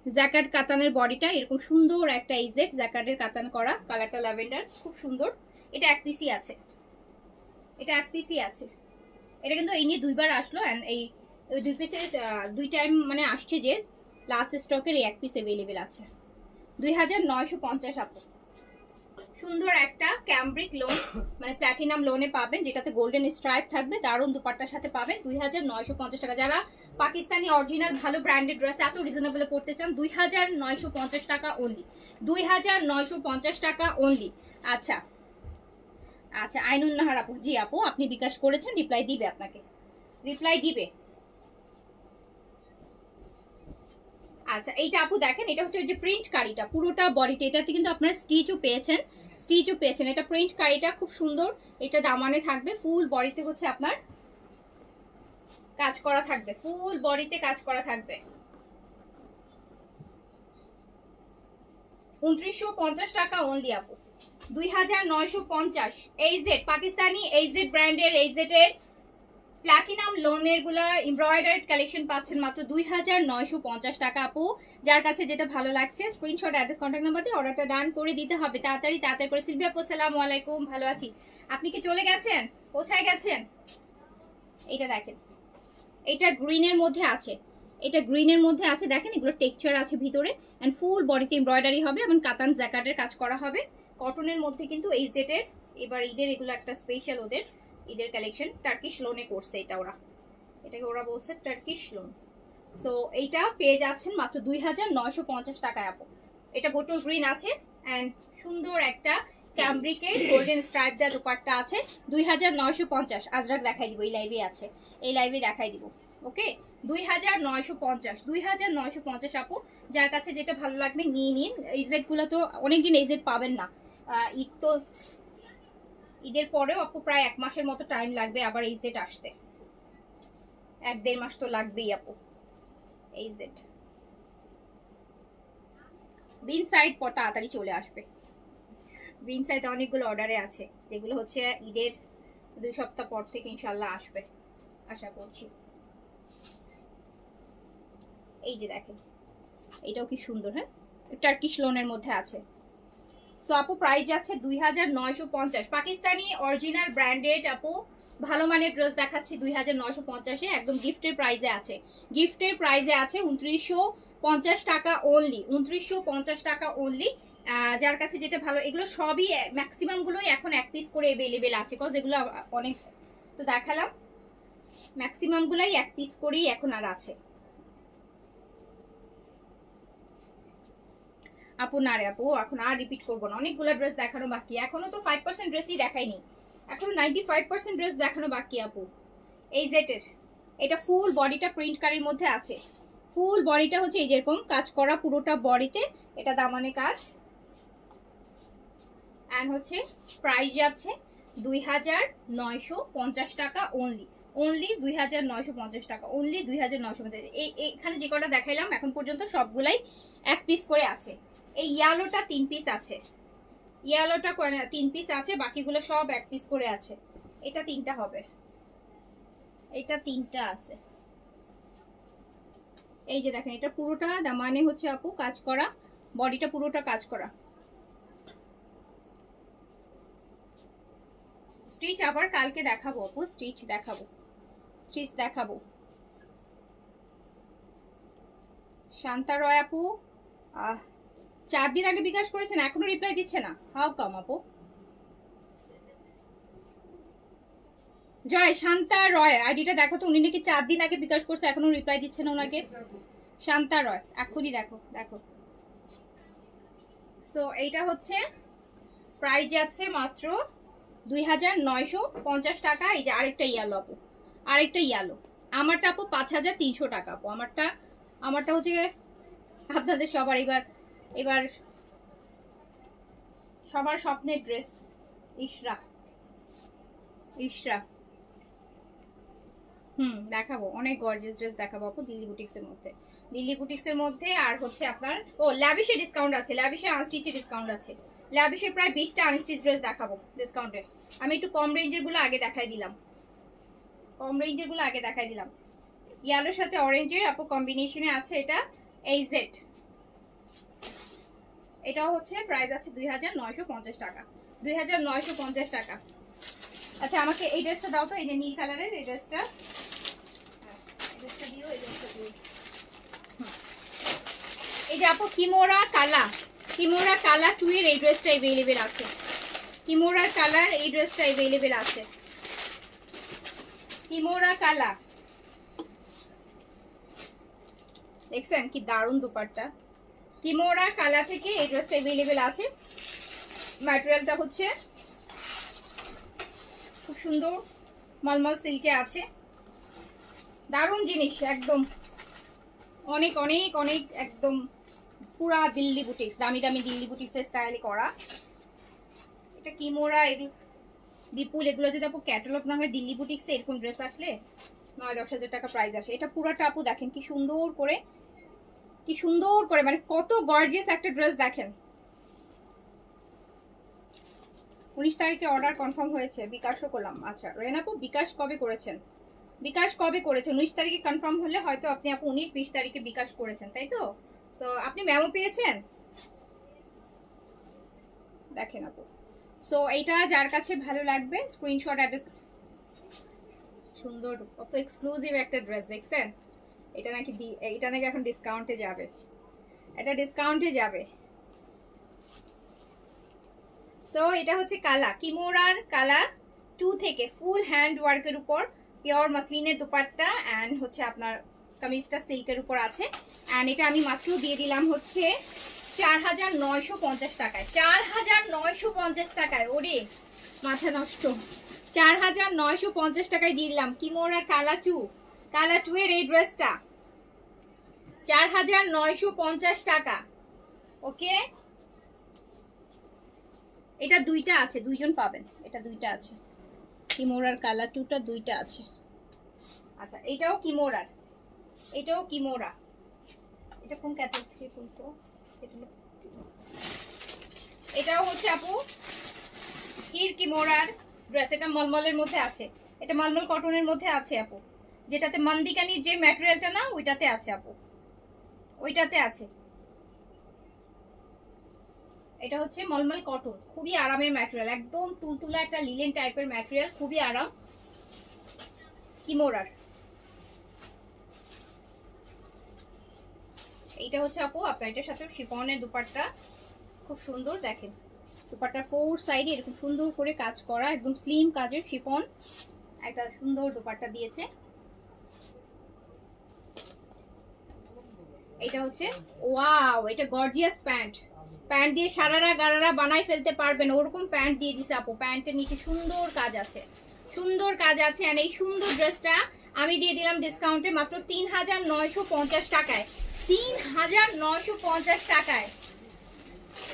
জ্যাকার্ড কাতানের বডিটা এরকম সুন্দর একটা এইজেট জ্যাকার্ডের কাতান করা, কালারটা ল্যাভেন্ডার, খুব সুন্দর। এটা এক পিসই আছে, এটা এক পিসই আছে। এটা কিন্তু এই নিয়ে দুইবার আসলো, এন্ড এই দুই পিসের দুই টাইম মানে আসছে যে লাস্ট স্টকের এই এক পিস অ্যাভেলেবেল আছে। 2950 আপু, সুন্দর একটা ক্যামব্রিক লোন মানে প্ল্যাটিনাম লোনে পাবেন, যেটাতে গোল্ডেন স্ট্রাইপ থাকবে, দারুণ দুপাট্টার সাথে পাবেন 2950 টাকা। যারা পাকিস্তানি অরিজিনাল ভালো ব্র্যান্ডেড ড্রেস এত রিজনেবল পড়তে চান, 2950 টাকা অনলি, 2950 টাকা অনলি। আচ্ছা আচ্ছা আইনুন নাহার আপু, জি আপু আপনি বিকাশ করেছেন, রিপ্লাই দিবে, আপনাকে রিপ্লাই দিবে। আচ্ছা এইটা আপু দেখেন, এটা হচ্ছে ওই যে প্রিন্ট কারিটা, পুরোটা বডিটা, এটাতে কিন্তু আপনারা স্টিচও পেয়েছেন, স্টিচও পেয়েছেন। এটা প্রিন্ট কারিটা খুব সুন্দর, এটা দামানে থাকবে, ফুল বডিতে হচ্ছে আপনার কাজ করা থাকবে, ফুল বডিতে কাজ করা থাকবে। 2950 টাকা অনলি আপু, 2950। এইজেড পাকিস্তানি এইজেড ব্র্যান্ডের এইজেডের প্ল্যাটিনাম লোনের গুলা এমব্রয়ডারিড কালেকশন পাচ্ছেন মাত্র 2950 টাকা আপু। যার কাছে যেটা ভালো লাগছে স্ক্রিনশট, অ্যাড্রেস, কন্ট্যাক্ট নাম্বার দিয়ে অর্ডারটা ডান করে দিতে হবে, তাড়াতাড়ি তাড়াতাড়ি করে। সিলভি আপু আসসালামু আলাইকুম, ভালো আছি, আপনি কি চলে গেছেন, কোথায় গেছেন? এটা দেখেন, এটা গ্রিনের মধ্যে আছে, এটা গ্রিনের মধ্যে আছে, দেখেন এগুলো টেক্সচার আছে ভিতরে, এন্ড ফুল বডিতে এমব্রয়ডারি হবে এবং কাতান জ্যাকার্ডের কাজ করা হবে কটনের মধ্যে। কিন্তু এই সেটের এবার ঈদের এগুলো একটা স্পেশাল, ওদের ঈদের কালেকশন, টার্কিশ লোনে করছে এটা ওরা, এটাকে ওরা বলছে টার্কিশ লোন। সো এইটা পেয়ে যাচ্ছেন মাত্র 2950 টাকায় আপু। এটা বোটল গ্রিন আছে, অ্যান্ড সুন্দর একটা ক্যামব্রিকের গোল্ডেন স্ট্রাইপ দেওয়া দুপাট্টা আছে 2950। আজরাক দেখাই দিব, এই লাইভে আছে, এই লাইভে দেখাই দিব। ওকে 2950 আপু, যার কাছে যেটা ভালো লাগবে নিয়ে নিন। এইজেড গুলো তো অনেকদিন এইজেড পাবেন না, ঈদ তো, ঈদের পরেও আপু প্রায় 1 মাসের মতো টাইম লাগবে আবার এইজেড আসতে, 1-1.5 মাস তো লাগবেই আপু। এইজেড বিন সাইড পর তাড়াতাড়ি চলে আসবে। বিন সাইড অনেকগুলো অর্ডারে আছে, যেগুলো হচ্ছে ঈদের 2 সপ্তাহ পর থেকে ইনশাল্লাহ আসবে আশা করছি। এই যে দেখেন, এটাও কি সুন্দর, হ্যাঁ টার্কিশ লোনের মধ্যে আছে। সো আপু প্রাইস যাচ্ছে 2950। পাকিস্তানি অরিজিনাল ব্র্যান্ডেড আপু ভালো মানের ড্রেস দেখাচ্ছি 2950-এ, একদম গিফটের প্রাইসে আছে। গিফটের প্রাইসে আছে 2950 টাকা অনলি, 2950 টাকা অনলি। যার কাছে যেটা ভালো, এগুলো সবই ম্যাক্সিমাম গুলোই এখন 1 পিস করে অ্যাভেলেবেল আছে, কজ এগুলো অনেক তো দেখালাম, ম্যাক্সিমাম গুলাই 1 পিস করেই এখন আর আছে। আপু না রে আপু, এখন আর রিপিট করবো না, অনেকগুলো ড্রেস দেখানো বাকি, এখনো তো 5% ড্রেসই দেখাইনি, এখনো 95% ড্রেস দেখানো বাকি আপু। এই জেটের এটা ফুল বডিটা প্রিন্ট কারির মধ্যে আছে, ফুল বডিটা হচ্ছে এই যেরকম কাজ করা পুরোটা বডিতে, এটা দামানে কাজ, এন্ড হচ্ছে প্রাইস যাচ্ছে 2950 টাকা অনলি, অনলি 2950 টাকা, অনলি 2950। এখানে যে কটা দেখাইলাম এখন পর্যন্ত সবগুলাই 1 পিস করে আছে। এই ইয়েলোটা 3 পিস আছে, ইয়েলোটা 3 পিস আছে, বাকিগুলো সব 1 পিস করে আছে। এটা 3টা হবে, এটা 3টা আছে। এই যে দেখেন, এটা পুরোটা দামানে হচ্ছে আপু কাজ করা, বডিটা পুরোটা কাজ করা। স্টিচ আবার কালকে দেখাবো আপু, স্টিচ দেখাবো, স্টিচ দেখাবো। শান্তা রয় আপু 4 দিন আগে বিকাশ করেছেন, এখনো রিপ্লাই দিচ্ছে না, হাউ কাম আপু? জয় শান্তা রয় আইডিটা দেখো তো, উনি নাকি 4 দিন আগে বিকাশ করছে, এখনো রিপ্লাই দিচ্ছে না ওনাকে। শান্তা রয় এখনই দেখো, দেখো। তো এইটা হচ্ছে প্রাইস আছে মাত্র 2950 টাকা। এই যে আরেকটা ইয়ালো আপু, আরেকটা ইয়ালো, আমারটা আপু 5300 টাকা আপু, আমারটা হচ্ছে আপনাদের সবার এবার সবার স্বপ্নের ড্রেস। ইশরা দেখাবো, অনেক গর্জিয়াস ড্রেস দেখাবো আপু দিল্লি বুটিক্সের মধ্যে, দিল্লি বুটিক্সের মধ্যে। আর হচ্ছে আপনার ল্যাভিশে ডিসকাউন্ট আছে, ল্যাভিশে আনস্টিচে ডিসকাউন্ট আছে, ল্যাভিশে প্রায় 20টা আনস্টিচ ড্রেস দেখাবো ডিসকাউন্টে। আমি একটু কম রেঞ্জের গুলো আগে দেখাই দিলাম, কম রেঞ্জের গুলো আগে দেখাই দিলাম। ইয়েলোর সাথে অরেঞ্জের আপু কম্বিনেশনে আছে এটা, এই জেড, এটাও হচ্ছে প্রাইস আছে 2950 টাকা, 2950 টাকা। আচ্ছা আমাকে এই ড্রেসটা দাও তো, এই যে নীল কালারের এই ড্রেসটা, দিও, এই ড্রেসটা দিও। এই যে আপু কিমোরা কালা, কিমোরা কালা টুয়ের এই ড্রেসটা अवेलेबल আছে, কিমোরার কালার এই ড্রেসটা अवेलेबल আছে, কিমোরা কালা। দেখছেন কি দারুণ দুপাট্টা, কিমোরা কালা থেকে এই ড্রেসটা अवेलेबल আছে। ম্যাটেরিয়ালটা হচ্ছে খুব সুন্দর মলমল সিল্কে আছে, দারুণ জিনিস একদম, অনেক অনেক অনেক একদম পুরা দিল্লি বুটিক্স, দামি দামি দিল্লি বুটিক্সের স্টাইলে করা। এটা কিমোরা, এগুলো বিপুল, এগুলো যদি আপু ক্যাটালগ না হয় দিল্লি বুটিক্সে এরকম ড্রেস আসলে 9-10 হাজার টাকা প্রাইস আসে। এটা পুরাটা আপু দেখেন কি সুন্দর করে, কি সুন্দর করে, মানে কত গর্জিয়াস একটা ড্রেস দেখেন। 19 তারিখে অর্ডার কনফার্ম হয়েছে, বিকাশও করলাম। আচ্ছা রেনাপু বিকাশ কবে করেছেন? বিকাশ কবে করেছেন? 19 তারিখে কনফার্ম হলে হয়তো আপনি আপু 19-20 তারিখে বিকাশ করেছেন, তাই তো? সো আপনি মেমো পেয়েছেন, দেখেন আপু। সো এইটা যার কাছে ভালো লাগবে স্ক্রিনশট অ্যাড্রেস, সুন্দর কত এক্সক্লুসিভ একটা ড্রেস দেখছেন। এটা নাকি এখন ডিসকাউন্টে যাবে, এটা ডিসকাউন্টে যাবে। সো এটা হচ্ছে কালা, কিমোরার কালা 2 থেকে ফুল হ্যান্ড ওয়ার্কের উপর পিওর মাসলিনের দুপাট্টা, এন্ড হচ্ছে আপনার কামিজটা সিল্কের উপর আছে। এন্ড এটা আমি মাত্র দিয়ে দিলাম হচ্ছে 4,950 টাকায়, 4,950 টাকায়। ওরে মাথা নষ্ট, 4,950 টাকায় দিলাম কিমোরার কালাচু, কালাচুয়ের এই ড্রেসটা 4,950 টাকা। ওকে, এটা দুইটা আছে, দুইজন পাবেন, এটা দুইটা আছে, কিমোরার কালাচুটা দুইটা আছে। আচ্ছা, এটাও কিমোরার, এটাও কিমোরা। এটা কোন ক্যাটাগরি বলছো? এটাও হচ্ছে আপু হির কিমোরার ড্রেস। এটা মলমলের মধ্যে আছে, এটা মলমল কটনের মধ্যে আছে আপু, যেটাতে মন্দিকানির যে ম্যাটেরিয়ালটা না ওইটাতে আছে আপু, ওইটাতে আছে। এটা হচ্ছে মলমল কটন, খুবই আরামের ম্যাটেরিয়াল, একদম তুলতুলা একটা লিলেন টাইপের ম্যাটেরিয়াল, খুবই আরাম কিমোরার। এইটা হচ্ছে আপু আপনার এটার সাথে শিফনের দুপাট্টা, খুব সুন্দর। দেখেন দুপাট্টার ফোর সাইডে এরকম সুন্দর করে কাজ করা, একদম স্লিম কাজের শিফন, একটা সুন্দর দুপাট্টা দিয়েছে। এটা হচ্ছে ওয়াও, এটা গর্জিয়াস প্যান্ট, প্যান্ট দিয়ে সারারা গারারা বানাই ফেলতে পারবেন ওরকম প্যান্ট দিয়ে দিছে আপু। প্যান্টের নিচে সুন্দর কাজ আছে, সুন্দর কাজ আছে। আর এই সুন্দর ড্রেসটা আমি দিয়ে দিলাম ডিসকাউন্টে মাত্র 3,950 টাকায়, 3,950 টাকায়,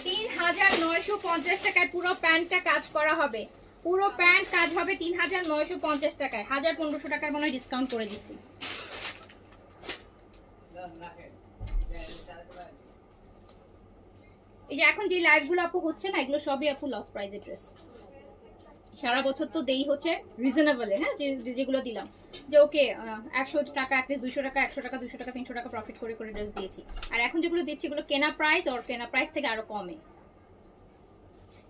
3,950 টাকায় পুরো প্যান্টটা কাজ করা হবে, পুরো প্যান্ট কাজ হবে 3,950 টাকায়। 1,500 টাকার মনে হয় ডিসকাউন্ট করে দিচ্ছি। এই যে এখন যে লাইভগুলো আপু হচ্ছে না, এগুলো সবই আপু লস প্রাইজের ড্রেস। সারা বছর তো দেই হচ্ছে রিজনেবলে, হ্যাঁ, যেগুলো দিলাম যে ওকে 100 টাকা অ্যাটলিস্ট 200 টাকা 100 টাকা 200 টাকা 300 টাকা প্রফিট করে করে ড্রেস দিয়েছি। আর এখন যেগুলো দিচ্ছি এগুলো কেনা প্রাইস, আর কেনা প্রাইস থেকে আরো কমে।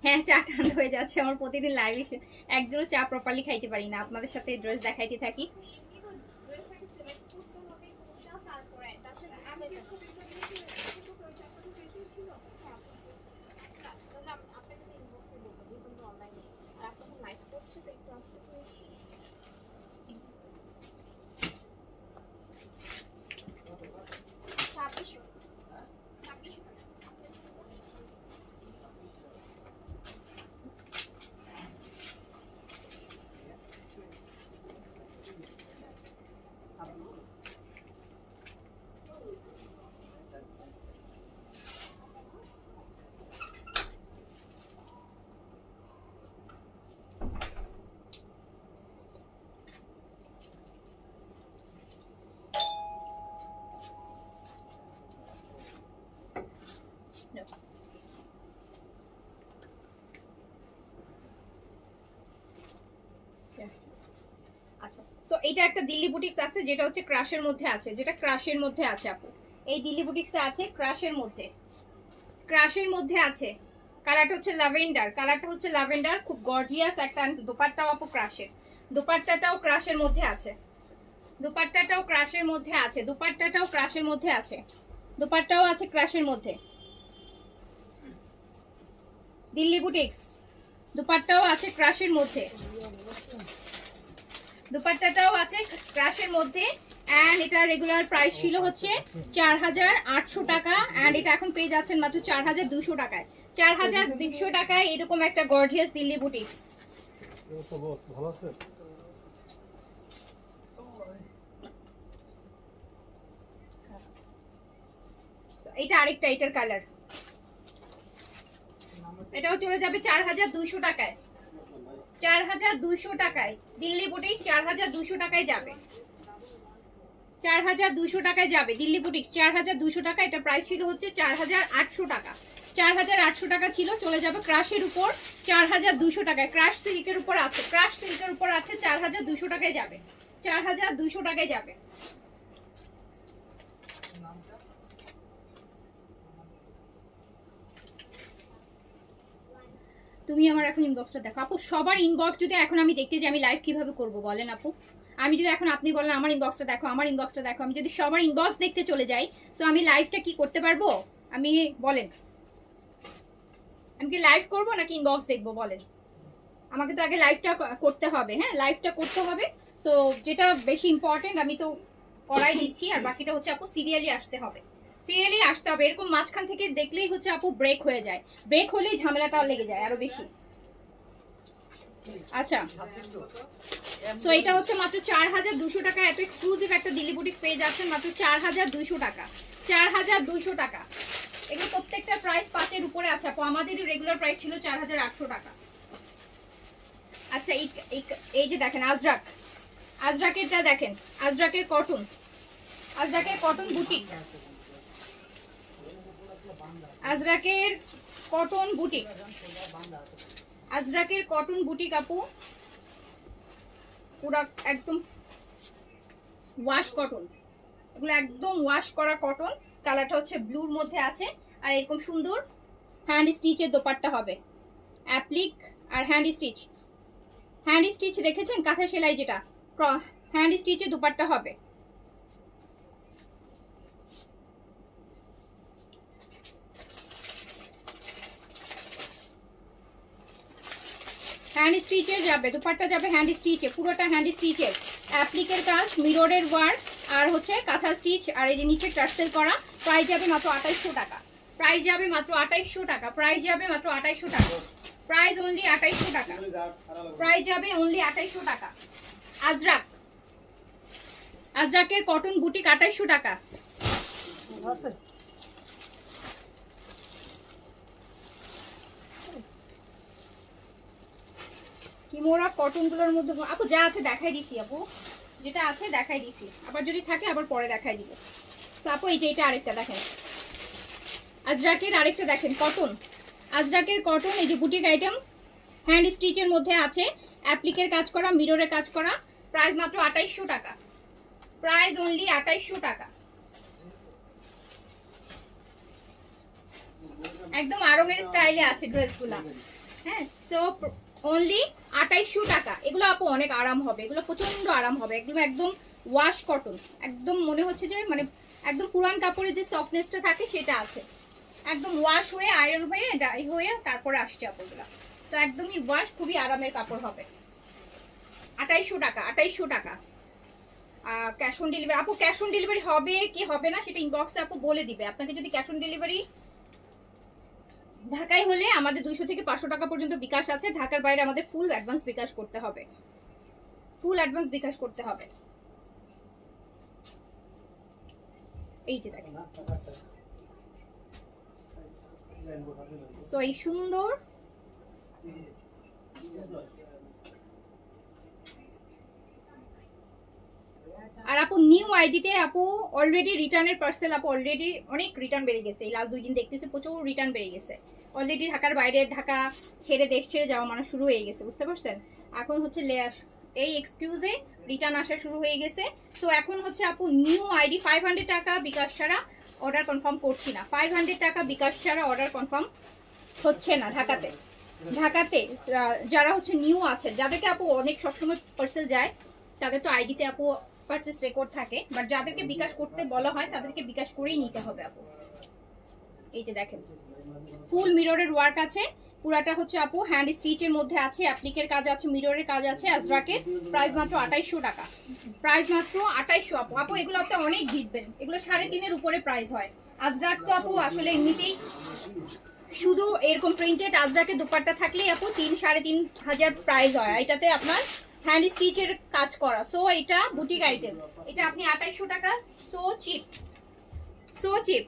হ্যাঁ, চা ঠান্ডা হয়ে যাচ্ছে আমার, প্রতিদিন লাইভে একদিনও চা প্রপারলি খাইতে পারি না, আপনাদের সাথে ড্রেস দেখাইতে থাকি। আচ্ছা, সো এটা একটা দিল্লি বুটিক্স আছে যেটা হচ্ছে ক্রাশের মধ্যে আছে, যেটা ক্রাশের মধ্যে আছে আপু। এই দিল্লি বুটিক্সটা আছে ক্রাশের মধ্যে, ক্রাশের মধ্যে আছে। কালারটা হচ্ছে ল্যাভেন্ডার, কালারটা হচ্ছে ল্যাভেন্ডার, খুব গর্জিয়াস একটা। দোপাট্টাও আপু ক্রাশের, দোপাট্টাটাও ক্রাশের মধ্যে আছে, দোপাট্টাটাও ক্রাশের মধ্যে আছে, দোপাট্টাটাও ক্রাশের মধ্যে আছে, দোপাট্টাও আছে ক্রাশের মধ্যে। দিল্লি বুটিক্স দোপাট্টাও আছে ক্রাশের মধ্যে, দোপাট্টাটাও আছে ক্রাশের মধ্যে। এন্ড এটা রেগুলার প্রাইস ছিল হচ্ছে 4,800 টাকা, এন্ড এটা এখন পেয়ে যাচ্ছেন মাত্র 4,200 টাকায়। 4,200 টাকায় এরকম একটা গর্জিয়াস দিল্লি বুটিক্স।
ভালো আছে।
এটা আরেকটা, এটার কালার, এটাও চলে যাবে 4,200 টাকায়, 4,200 টাকায় দিল্লি বুটিক্স, 4,200 টাকায় যাবে, 4,200 টাকায় যাবে দিল্লি বুটিক্স, 4,200 টাকা। এটা প্রাইস ছিল হচ্ছে 4,800 টাকা, 4,800 টাকা ছিল, চলে যাবে ক্রাশের উপর 4,200 টাকায়। ক্রাশ সিল্কের উপর আছে, ক্রাশ সিল্কের উপর আছে, 4,200 টাকায় যাবে, 4,200 টাকায় যাবে। তুমি আমার এখন ইনবক্সটা দেখো আপু, সবার ইনবক্স যদি এখন আমি দেখতে যাই আমি লাইভ কিভাবে করব বলেন আপু? আমি যদি এখন আপনি বলেন আমার ইনবক্সটা দেখো, আমার ইনবক্সটা দেখো, আমি যদি সবার ইনবক্স দেখতে চলে যাই তো আমি লাইভটা কি করতে পারবো? আমি বলেন, আমি কি লাইভ করব নাকি ইনবক্স দেখবো বলেন? আমাকে তো আগে লাইভটা করতে হবে, হ্যাঁ লাইভটা করতে হবে। সো যেটা বেশি ইম্পর্টেন্ট আমি তো করাই দিচ্ছি, আর বাকিটা হচ্ছে আপু সিরিয়ালি আসতে হবে, সিরিয়ালি আসতে হবে, এরকম মাঝখান থেকে দেখলেই হচ্ছে আপু ব্রেক হয়ে যায়, ব্রেক হলেই ঝামেলাটা লেগে যায় আরো বেশি। আচ্ছা তো এটা হচ্ছে মাত্র 4200 টাকা, এত এক্সক্লুসিভ একটা দিল্লি বুটিক পেয়ে যাচ্ছেন মাত্র 4200 টাকা, 4200 টাকা। এগুলো প্রত্যেকটা প্রাইস 5 এর উপরে আছে আপু, আমাদের রেগুলার প্রাইস ছিল 4800 টাকা। আচ্ছা এই যে দেখেন আজরাক, আজরাকেরটা দেখেন, আজরাকের কটন, আজরাকের কটন বুটিক, আজরাকের কটন বুটিক, আজরাকের কটন বুটিক আপু, পুরো একদম ওয়াশ কটন, এগুলো একদম ওয়াশ করা কটন, কালারটা হচ্ছে ব্লুর মধ্যে আছে, আর এরকম সুন্দর হ্যান্ড স্টিচের দোপাট্টা হবে, অ্যাপ্লিক আর হ্যান্ড স্টিচ, হ্যান্ড স্টিচ দেখেছেন কাঁথা সেলাই যেটা, হ্যান্ড স্টিচের দোপাট্টা হবে। হ্যান্ড স্টিচের যাবে দোপাট্টা, যাবে হ্যান্ড স্টিচে, পুরোটা হ্যান্ড স্টিচের, অ্যাপ্লিকের কাজ, মিররের ওয়ার্ক, আর হচ্ছে কাঁথা স্টিচ, আর এই যে নিচে টার্সেল করা। প্রাইস যাবে মাত্র 2800 টাকা, প্রাইস যাবে মাত্র 2800 টাকা, প্রাইস যাবে মাত্র 2800 টাকা, প্রাইস অনলি 2800 টাকা, প্রাইস যাবে অনলি 2800 টাকা। আজরাক, আজরাকের কটন বুটিক 2800 টাকা।
আছে
কিমোরা কটন গুলোর মধ্যে আপু যা আছে দেখাই দিছি আপু, যেটা আছে দেখাই দিছি, আবার যদি থাকে আবার পরে দেখাই দিব। তো আপু এই যে এটা আরেকটা দেখেন, আজরাকের আরেকটা দেখেন কটন, আজরাকের কটন, এই যে বুটিক আইটেম, হ্যান্ড স্টিচের মধ্যে আছে, অ্যাপ্লিকের কাজ করা, মিররের কাজ করা, প্রাইস মাত্র 2800 টাকা, প্রাইস অনলি 2800 টাকা। একদম আরঙের স্টাইলে আছে ড্রেসগুলা, হ্যাঁ সো অনলি 2800 টাকা। এগুলো আপু অনেক আরাম হবে, এগুলো প্রচন্ড আরাম হবে, এগুলো একদম ওয়াশ কটন, একদম মনে হচ্ছে যে মানে একদম পুরান কাপড়ের যে সফটনেসটা থাকে সেটা আছে, একদম ওয়াশ হয়ে আয়রন হয়ে ডাই হয়ে তারপরে আসছে আপুগুলা, তো একদমই ওয়াশ, খুবই আরামের কাপড় হবে। 2800 টাকা, 2800 টাকা। ক্যাশ অন ডেলিভারি আপু, ক্যাশ অন ডেলিভারি হবে কি হবে না সেটা ইনবক্সে আপু বলে দিবে। আপনাকে যদি ক্যাশ অন ডেলিভারি ঢাকায় হলে আমাদের 200 থেকে 500 টাকা পর্যন্ত বিকাশ আছে, ঢাকার বাইরে আমাদের ফুল অ্যাডভান্স বিকাশ করতে হবে, ফুল অ্যাডভান্স বিকাশ করতে হবে। এই যে দেখেন, সো এই সুন্দর আর আপু নিউ আইডিতে আপু অলরেডি রিটার্নের পার্সেল আপু অলরেডি অনেক রিটার্ন বেড়ে গেছে, এই লাস্ট 2 দিন দেখতেছি প্রচুর রিটার্ন বেড়ে গেছে অলরেডি, ঢাকার বাইরে, ঢাকা ছেড়ে দেশ ছেড়ে যাওয়া মানুষ শুরু হয়ে গেছে, বুঝতে পারছেন। এখন হচ্ছে এই এক্সকিউজে রিটার্ন আসা শুরু হয়ে গেছে। তো এখন হচ্ছে আপু নিউ আইডি 500 টাকা বিকাশ ছাড়া অর্ডার কনফার্ম করছি না, 500 টাকা বিকাশ ছাড়া অর্ডার কনফার্ম হচ্ছে না ঢাকাতে, ঢাকাতে যারা হচ্ছে নিউ আছেন, যাদেরকে আপু অনেক সবসময় পার্সেল যায় তাদের তো আইডিতে আপু পারচেস রেকর্ড থাকে, বাট যাদেরকে বিকাশ করতে বলা হয় তাদেরকে বিকাশ করেই নিতে হবে আপু। এই যে দেখেন ফুল মিররের ওয়ার্ক আছে, পুরাটা হচ্ছে আপু হ্যান্ড স্টিচের মধ্যে আছে, অ্যাপ্লিকের কাজ আছে, মিররের কাজ আছে, আজরাকের, প্রাইস মাত্র 2800 টাকা, প্রাইস মাত্র 2800 আপু। আপু এগুলো আপনি অনেক জিতবেন, এগুলো 3.5 উপরে প্রাইস হয়। আজরাক তো আপু আসলে এমনিতেই শুধু এরকম প্রিন্টেড আজরাকের দুপাট্টা থাকলেই আপু 3-3.5 প্রাইস হয়, এটাতে আপনার হ্যান্ড স্টিচের কাজ করা, সো এটা বুটিক আইটেম, এটা আপনি 2800 টাকা, সো চিপ, সো চিপ।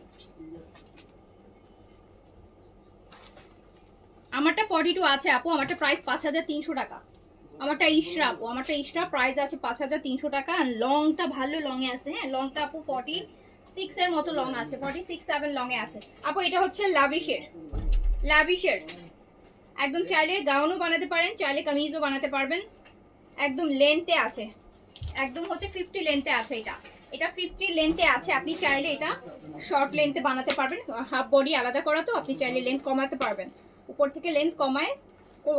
আমারটা 42 আছে আপু, আমারটা প্রাইস 5300 টাকা, আমারটা ইশরা আপু, আমারটা ইশরা, প্রাইস আছে 5300 টাকা। লংটা ভালো লং এ আছে, হ্যাঁ লংটা আপু 46 এর মতো লং আছে, 46-7 লং এ আছে আপু। এটা হচ্ছে লাভিশের, লাভিশের একদম চাইলে গাউনও বানাতে পারেন, চাইলে কামিজও বানাতে পারবেন, একদম লেন্থে আছে, একদম হচ্ছে 50 লেন্থে আছে, এটা 50 লেন্থে আছে, আপনি চাইলে এটা শর্ট লেন্থে বানাতে পারবেন, হাফ বডি আলাদা করা তো আপনি চাইলে লেন্থ কমাতে পারবেন, উপর থেকে লেন্থ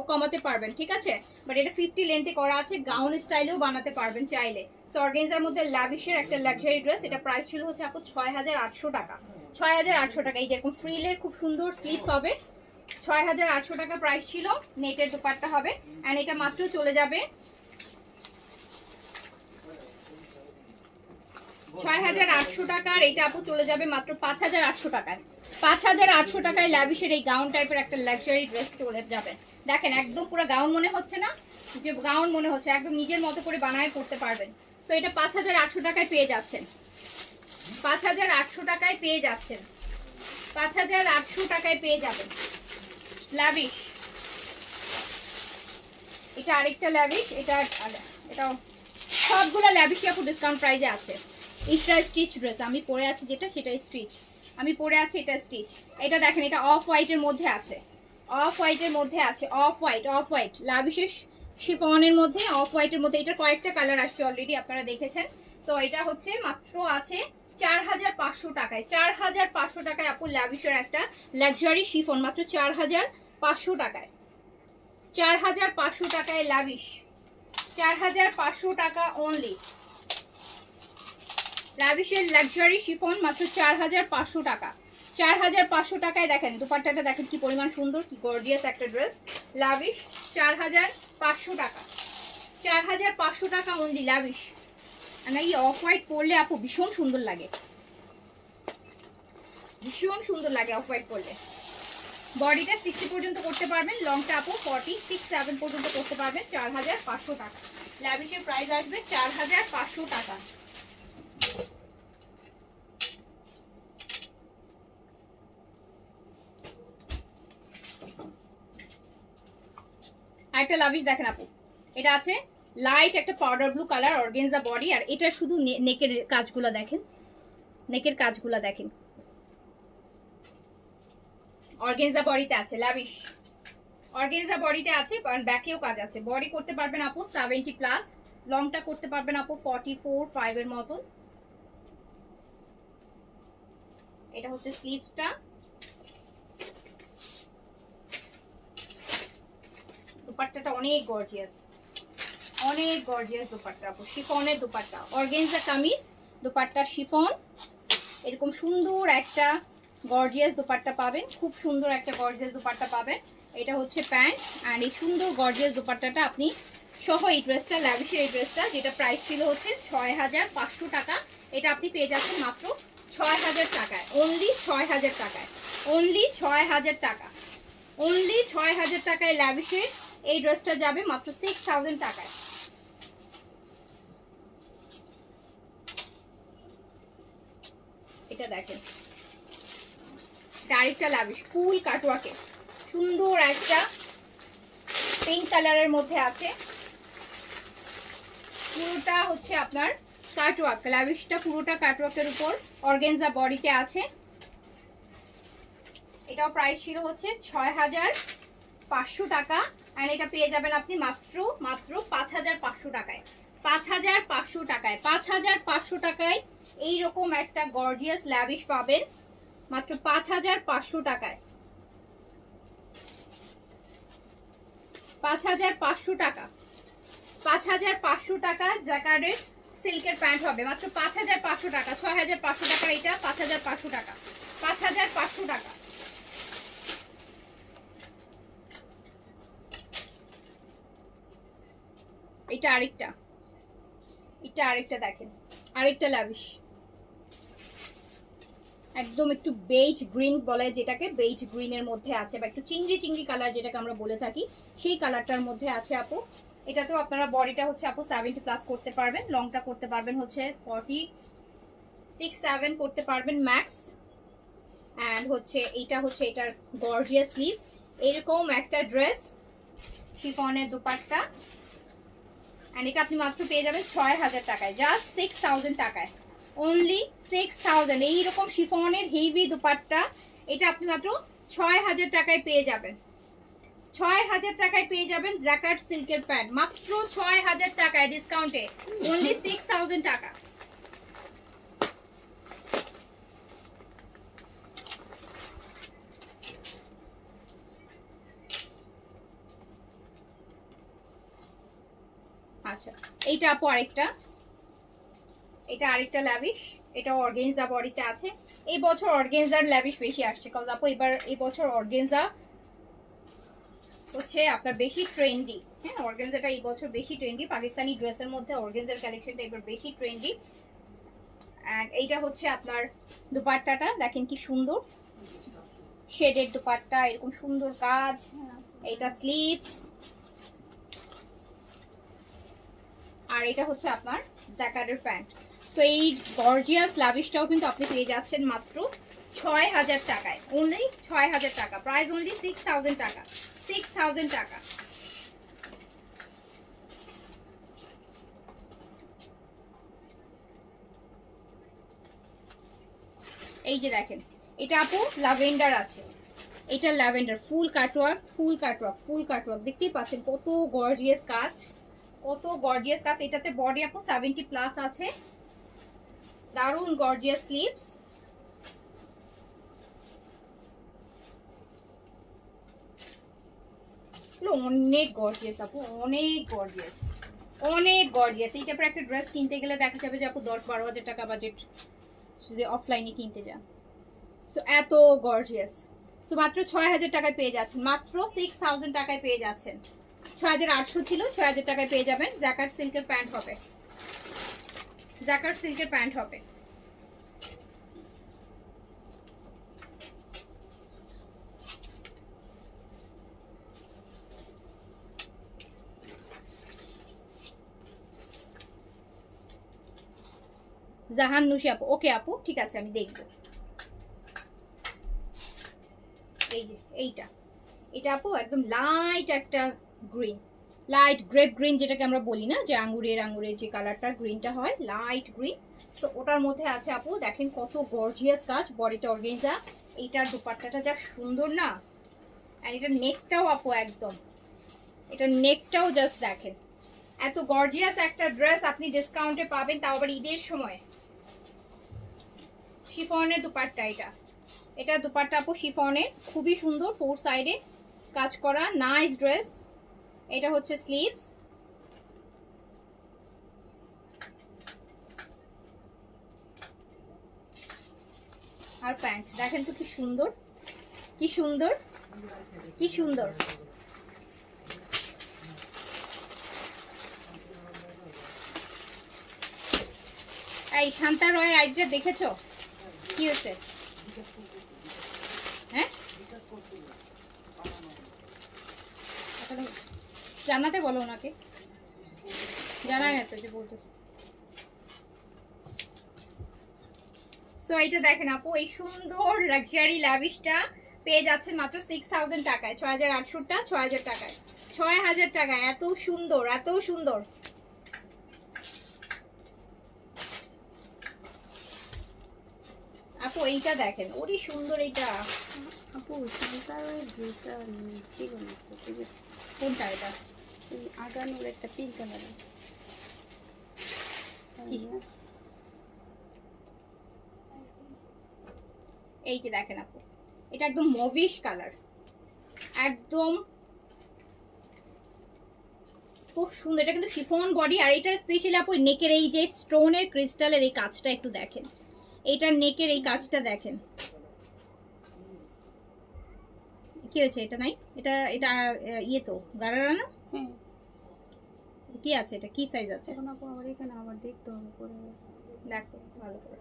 কমাতে পারবেন, ঠিক আছে। বাট এটা 50 লেন্থে করা আছে, গাউন স্টাইলেও বানাতে পারবেন চাইলে। সো অর্গানজার মধ্যে লাভিশের একটা লাক্সারি ড্রেস, এটা প্রাইস ছিল হচ্ছে আপু 6800 টাকা, 6800 টাকা। এই যেরকম ফ্রিলের খুব সুন্দর স্লিভস হবে, 6800 টাকা প্রাইস ছিল, নেটের দোপাট্টা হবে, এন্ড এটা মাত্র চলে যাবে 6,800 টাকা। আর এইটা আপু চলে যাবে মাত্র 5,800 টাকায়। 5,800 টাকায় ল্যাভিশের এই গাউন টাইপের একটা লাক্সারি ড্রেস চলে যাবে। দেখেন একদম পুরো গাউন মনে হচ্ছে না, যে গাউন মনে হচ্ছে, একদম নিজের মতো করে বানায় পড়তে পারবেন। সো এটা 5,800 টাকায় পেয়ে যাচ্ছেন। 5,800 টাকায় পেয়ে যাচ্ছেন। 5,800 টাকায় পেয়ে যাবেন ল্যাভিশ। এটা আরেকটা ল্যাভিশ, এটা সবগুলো ল্যাভিশই আপু ডিসকাউন্ট প্রাইসে আছে। ইশরা স্টিচ ড্রেস আমি পরে আছি যেটা, সেটা স্টিচ আমি পরে আছি, এটা স্টিচ। এটা দেখেন, এটা অফ হোয়াইটের মধ্যে আছে, অফ হোয়াইটের মধ্যে আছে, অফ হোয়াইট ল্যাভিশের শিফনের মধ্যে, অফ হোয়াইটের মধ্যে। এটা কয়েকটা কালার আসছে অলরেডি, আপনারা দেখেছেন। তো এটা হচ্ছে মাত্র আছে 4,500 টাকায়। 4,500 টাকায় আপু ল্যাভিশের একটা লাক্সারি শিফন, মাত্র 4,500 টাকায়। 4,500 টাকায় ল্যাভিশ, 4,500 টাকা অনলি। ল্যাভিশের লাক্সারি শিফন মাত্র 4,500 টাকা। 4,500 টাকায় দেখেন দুপাট্টাটা, দেখেন কি পরিমাণ সুন্দর, কি গর্জিয়াস একটা ড্রেস। ল্যাভিশ 4,500 টাকা। 4,500 টাকা অনলি ল্যাভিশ। আর এই অফ হোয়াইট পরলে আপু ভীষণ সুন্দর লাগে, ভীষণ সুন্দর লাগে অফ হোয়াইট পরলে। বডিটা 60 পর্যন্ত করতে পারবেন, লংটা আপু 46-7 পর্যন্ত করতে পারবেন। 4,500 টাকা ল্যাভিশের প্রাইস আসবে 4,500 টাকা। আরেকটা লাভিশ দেখেন আপু, এটা আছে লাইট একটা powder blue colour, organza body. আর এটা শুধু নেকের কাজগুলো দেখেন, নেকের কাজগুলো দেখেন, অর্গানজা বডিতে আছে লাভিশ, অর্গানজা বডিতে আছে, আর ব্যাকেও কাজ আছে। বডি করতে পারবেন আপু 70+, লংটা করতে পারবেন আপু 44-5 এর মতন। এটা হচ্ছে স্লিভসটা। দুপাট্টাটা অনেক গর্জিয়াস, অনেক গর্জিয়াস দুপাট্টা আপু, শিফনের দুপাট্টা, অর্গানজা কামিজ, দুপাট্টা শিফন। এরকম সুন্দর একটা গর্জিয়াস দুপাট্টা পাবেন, খুব সুন্দর একটা গর্জিয়াস দুপাট্টা পাবেন। এটা হচ্ছে প্যান্ট, আর এই সুন্দর গর্জিয়াস দুপাট্টাটা আপনি সহ এই ড্রেসটা, ল্যাভিশের এই ড্রেসটা, যেটা প্রাইস ছিল হচ্ছে 6,500 টাকা, এটা আপনি পেয়ে যাচ্ছেন মাত্র 6,000 টাকায়। অনলি 6,000 টাকায়, অনলি 6,000 টাকা, অনলি 6,000 টাকায় ল্যাভিশের এই ড্রেসটা যাবে মাত্র 6,000 টাকায়। এটা দেখেন, আরেকটা লাভিশ ফুল কাটওয়ার্কে, সুন্দর একটা পিঙ্ক কালারের মধ্যে আছে। পুরোটা হচ্ছে আপনার কাটওয়ার্ক, লাভিশটা পুরোটা কাটওয়ার্কের উপর অর্গানজা বডিতে আছে। এটাও প্রাইস ছিল হচ্ছে 6,500 টাকা, আর এটা পেয়ে যাবেন আপনি মাত্র 5,500 টাকায়। 5,500 টাকায়, 5,500 টাকায় এইরকম একটা গর্জিয়াস ল্যাভিশ পাবেন মাত্র 5,500 টাকায়। 5,500 টাকা, 5,500 টাকা জ্যাকার্ডের সিল্কের প্যান্ট হবে মাত্র 5,500 টাকা। 6,500 টাকা এটা, 5,500 টাকা, 5,500 টাকা। এটা আরেকটা, এটা আরেকটা দেখেন, আরেকটা লাভিশ, একদম একটু বেজ গ্রিন বলে যেটাকে, বেজ গ্রিনের মধ্যে আছে, বা একটু চিংড়ি চিংড়ি কালার যেটাকে আমরা বলে থাকি, সেই কালারটার মধ্যে আছে আপু। এটাতেও আপনারা বডিটা হচ্ছে আপু 70+ করতে পারবেন, লংটা করতে পারবেন হচ্ছে 46-7 করতে পারবেন ম্যাক্স। অ্যান্ড হচ্ছে এইটা হচ্ছে এটার গর্জিয়াস স্লিভস, এরকম একটা ড্রেস, শিফনের দুপাট্টা। অ্যান্ড এটা আপনি মাত্র পেয়ে যাবেন 6,000 টাকায়, জাস্ট 6,000 টাকায়, অনলি 6,000। এইরকম শিফনের হেভি দুপাট্টা, এটা আপনি মাত্র 6,000 টাকায় পেয়ে যাবেন। 6,000 টাকায় পেয়ে যাবেন জ্যাকার্ড সিল্কের প্যান্ট, মাত্র 6,000 টাকায় ডিসকাউন্টে, অনলি 6,000 টাকা। আচ্ছা, এইটা আপু আরেকটা, এটা আরেকটা ল্যাভিশ, এটাও অর্গানজা বডিতে আছে। এই বছর অর্গানজার ল্যাভিশ বেশি আসছে, কারণ আপু এই বছর অর্গানজা হচ্ছে আপনার বেশি ট্রেন্ডি। হ্যাঁ, অর্গানজাটা এই বছর বেশি ট্রেন্ডি, পাকিস্তানি ড্রেসের মধ্যে অর্গানজার কালেকশনটা এবার বেশি ট্রেন্ডি। অ্যান্ড এইটা হচ্ছে আপনার দুপাট্টাটা, দেখেন কি সুন্দর শেডের দুপাট্টা, এরকম সুন্দর কাজ। এইটা স্লিভস, আর এটা হচ্ছে আপনার জ্যাকার্ডের প্যান্ট। তো এই গর্জিয়াস লাভিশটাও কিন্তু আপনি পেয়ে যাচ্ছেন মাত্র ৬,০০০ টাকায়, অনলি ৬,০০০ টাকা, প্রাইস অনলি 6,০০০ টাকা, 6,০০০ টাকা। এই যে দেখেন, এটা আপু ল্যাভেন্ডার আছে, এটা ল্যাভেন্ডার ফুল কাটওয়ার্ক, ফুল কাটওয়ার্ক, ফুল কাটওয়ার্ক, দেখতেই পাচ্ছেন কত গর্জিয়াস কাজ, কত গর্জিয়াস কাজ। এটাতে বডি আপু 70 প্লাস আছে, দারুন গর্জিয়াস স্লিভস। অনেক গর্জিয়াস আপু, অনেক গর্জিয়াস, অনেক গর্জিয়াস। এই টাইপের একটা ড্রেস কিনতে গেলে দেখা যাবে যে আপু 10-12 হাজার টাকা বাজেট যদি অফলাইনে কিনতে যান। সো এত গর্জিয়াস। সো মাত্র ৬,০০০ টাকায় পেয়ে যাচ্ছেন, মাত্র 6,০০০ টাকায় পেয়ে যাচ্ছেন। ৬,৮০০ ছিল, ৬,০০০ টাকায় পেয়ে যাবেন। জ্যাকার্ড সিল্কের প্যান্ট হবে, জ্যাকার্ড সিল্কের প্যান্ট হবে। জাহান নুশি আপু, ওকে আপু ঠিক আছে, আমি দেখবো। এই যে এইটা, এটা আপু একদম লাইট একটা গ্রিন, লাইট গ্রেপ গ্রিন যেটাকে আমরা বলি না, যে আঙ্গুরের যে কালারটা গ্রিনটা হয়, লাইট গ্রিন। তো ওটার মধ্যে আছে আপু দেখেন কত গর্জিয়াস কাজ, বডিটা অর্গানজা, এইটার দুপাট্টাটা যা সুন্দর না, আর এটার নেকটাও আপু একদম, এটার নেকটাও জাস্ট দেখেন, এত গর্জিয়াস একটা ড্রেস আপনি ডিসকাউন্টে পাবেন, তাও আবার ঈদের সময়। শিফনের দুপাট্টা, এটা দুপাট্টা আপু শিফনের, খুবই সুন্দর, 4 সাইডে কাজ করা, নাইস ড্রেস। এটা হচ্ছে স্লিভস, আর প্যান্ট দেখেন তো কি সুন্দর, কি সুন্দর, কি সুন্দর। এই শান্তা রয়ের আইডিটা দেখেছো, কি হয়েছে? হ্যাঁ জানাতে বলো ওনাকে, জানাই না তো যে বলতেছে। সো এইটা দেখেন আপু, এই সুন্দর লাক্সারি লাভিশটা পেয়ে যাচ্ছেন মাত্র 6,০০০ টাকায়, ৬,৮০০টা ৬,০০০ টাকায়, ৬,০০০ টাকায়, এত সুন্দর, এত সুন্দর। আপু এইটা দেখেন, ওরই সুন্দর এইটা।
আপু শান্তার ওই ড্রেসটা ছিল না তো, ঠিক আছে?
কোনটা এটা?
এই আগানোর একটা পিঙ্ক কালারের।
এই যে দেখেন আপু, এটা একদম মভিশ কালার, একদম খুব সুন্দর। এটা কিন্তু শিফন বডি, আর এটা স্পেশালি আপু নেকের এই যে স্টোনের ক্রিস্টালের এই কাজটা একটু দেখেন, এইটার নেকের এই কাজটা দেখেন কি হয়েছে। এটা নাই, এটা এটা ইয়ে তো গারারা না,
হ্যাঁ
কি আছে এটা, কি সাইজ আছে?
এখন আপু আমার এখানে আবার দেখতে হবে পরে।
দেখো ভালো করে।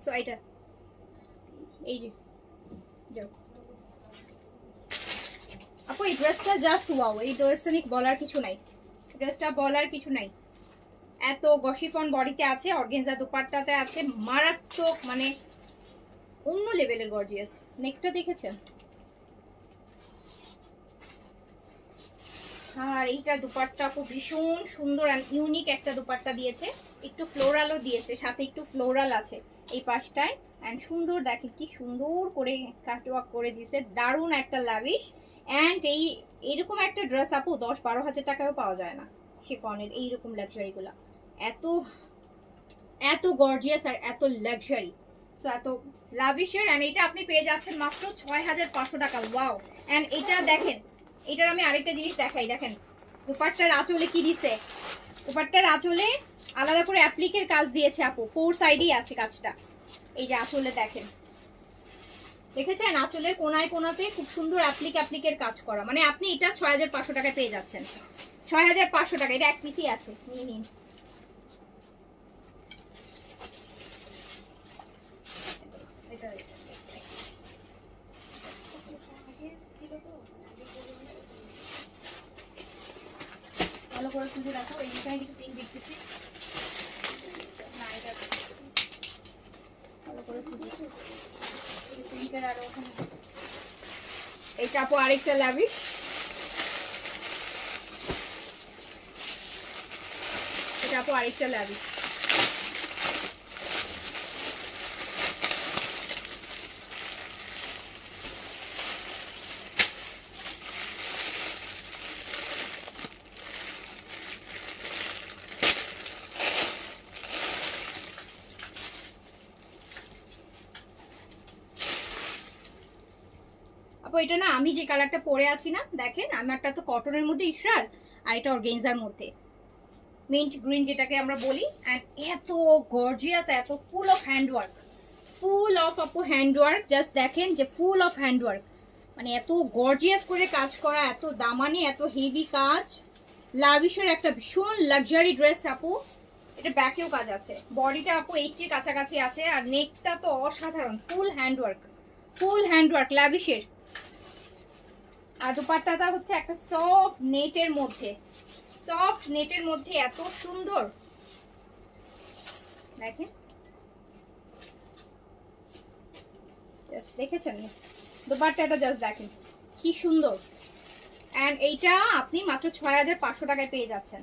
সো এটা এই যে যাও আপু, এই ড্রেসটা জাস্ট ওয়াও, এই ড্রেসটা নিয়ে বলার কিছু নাই, ড্রেসটা বলার কিছু নাই, এত গসিফন বডিতে আছে, অর্গানজা দুপাট্টাতে আছে, মারাত্মক, মানে অন্য লেভেলের গর্জিয়াস। নেকটা দেখেছেন? আর এইটা দুপাট্টা খুব ভীষণ সুন্দর আর ইউনিক একটা দুপাট্টা দিয়েছে, একটু ফ্লোরালও দিয়েছে, সাথে একটু ফ্লোরাল আছে এই পাশটায়, অ্যান্ড সুন্দর দেখেন কি সুন্দর করে কাটওয়ার্ক করে দিয়েছে, দারুণ একটা লাভিশ। অ্যান্ড এইরকম একটা ড্রেস আপু 10-12 হাজার টাকায়ও পাওয়া যায় না, শিফনের এইরকম লাক্সারিগুলো, এত এত গর্জিয়াস আর এত লাক্সারি, সো এত লাভিশের। অ্যান্ড এটা আপনি পেয়ে যাচ্ছেন মাত্র 6,500 টাকা। ওয়াও। অ্যান্ড এটা দেখেন, এটার আমি আরেকটা জিনিস দেখাই, দেখেন দুপাট্টার আঁচলে কি দিছে, দুপাট্টার আঁচলে আলাদা করে অ্যাপ্লিকের কাজ দিয়েছে আপু, 4 সাইডেই আছে কাজটা। এই যে আঁচলে দেখেন, দেখেছেন আঁচলের কোনায় কোনাতে খুব সুন্দর অ্যাপ্লিকের কাজ করা, মানে আপনি এটা 6,500 টাকায় পেয়ে যাচ্ছেন, 6,500 টাকা। এটা এক পিসই আছে, নিয়ে নিন। ভালো করে খুঁজে দেখো, এইখানে কিছু পিঙ্ক দেখতেছি না, এটা ভালো করে খুঁজে পিঙ্কের আরো ওখানে। এইটা আপু আরেকটা লাভিশ, এটা আপু আরেকটা লাভিশ। আপু এটা না আমি যে কালারটা পরে আছি না, দেখেন আমারটা তো কটনের মধ্যে ইশরার, আর এটা অর্গেনজার মধ্যে মিন্ট গ্রিন যেটাকে আমরা বলি। অ্যান্ড এত গর্জিয়াস, এত full of handwork, full of আপু হ্যান্ডওয়ার্ক। জাস্ট দেখেন যে ফুল অফ হ্যান্ডওয়ার্ক, মানে এত গর্জিয়াস করে কাজ করা, এত দামানি, এত হেভি কাজ। লাভিশের একটা ভীষণ লাক্সারি ড্রেস আপু। এটা ব্যাকেও কাজ আছে, বডিটা আপু 80 কাছাকাছি আছে, আর নেকটা তো অসাধারণ, ফুল হ্যান্ডওয়ার্ক, ফুল হ্যান্ডওয়ার্ক লাভিশের। আর দুপাট্টাটা হচ্ছে একটা সফট নেটের মধ্যে, সফট নেটের মধ্যে এত সুন্দর দেখেন, জাস্ট দেখেছেন দুপাট্টাটা, জাস্ট দেখেন কি সুন্দর। এন্ড এইটা আপনি মাত্র 6500 টাকায় পেয়ে যাচ্ছেন,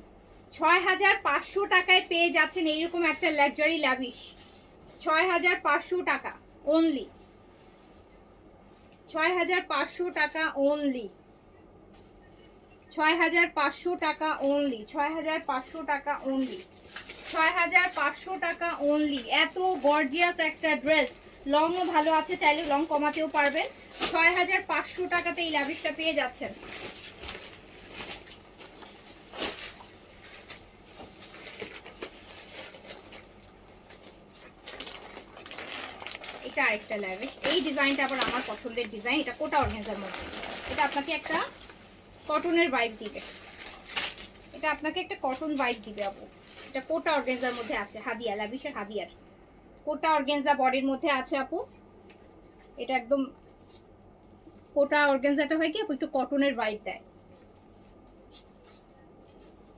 6500 টাকায় পেয়ে যাচ্ছেন এইরকম একটা লাক্সারি লাভিশ। 6500 টাকা অনলি, 6500 টাকা অনলি, 6500 টাকা অনলি, 6500 টাকা অনলি, 6500 টাকা অনলি। এত গর্জিয়াস একটা ড্রেস, লংও ভালো আছে, চাইলে লং কমাতেও পারবেন। 6500 টাকাতে এই লাভিশটা পেয়ে যাচ্ছেন। এটা আরেকটা লাভিশ, এই ডিজাইনটা আবার আমার পছন্দের ডিজাইন। এটা কোটা অর্গানজার মধ্যে, এটা আপনাকে একটা কটনের ভাইব দিবে, এটা আপনাকে একটা কটন ভাইব দিবে আপু। এটা কোটা অর্গানজার মধ্যে আছে, হাদিয়া লাভিশের হাদিয়ার কোটা অর্গানজা বডির মধ্যে আছে আপু। এটা একদম কোটা অর্গানজাটা হয় কি আপু একটু কটনের ভাইব দেয়।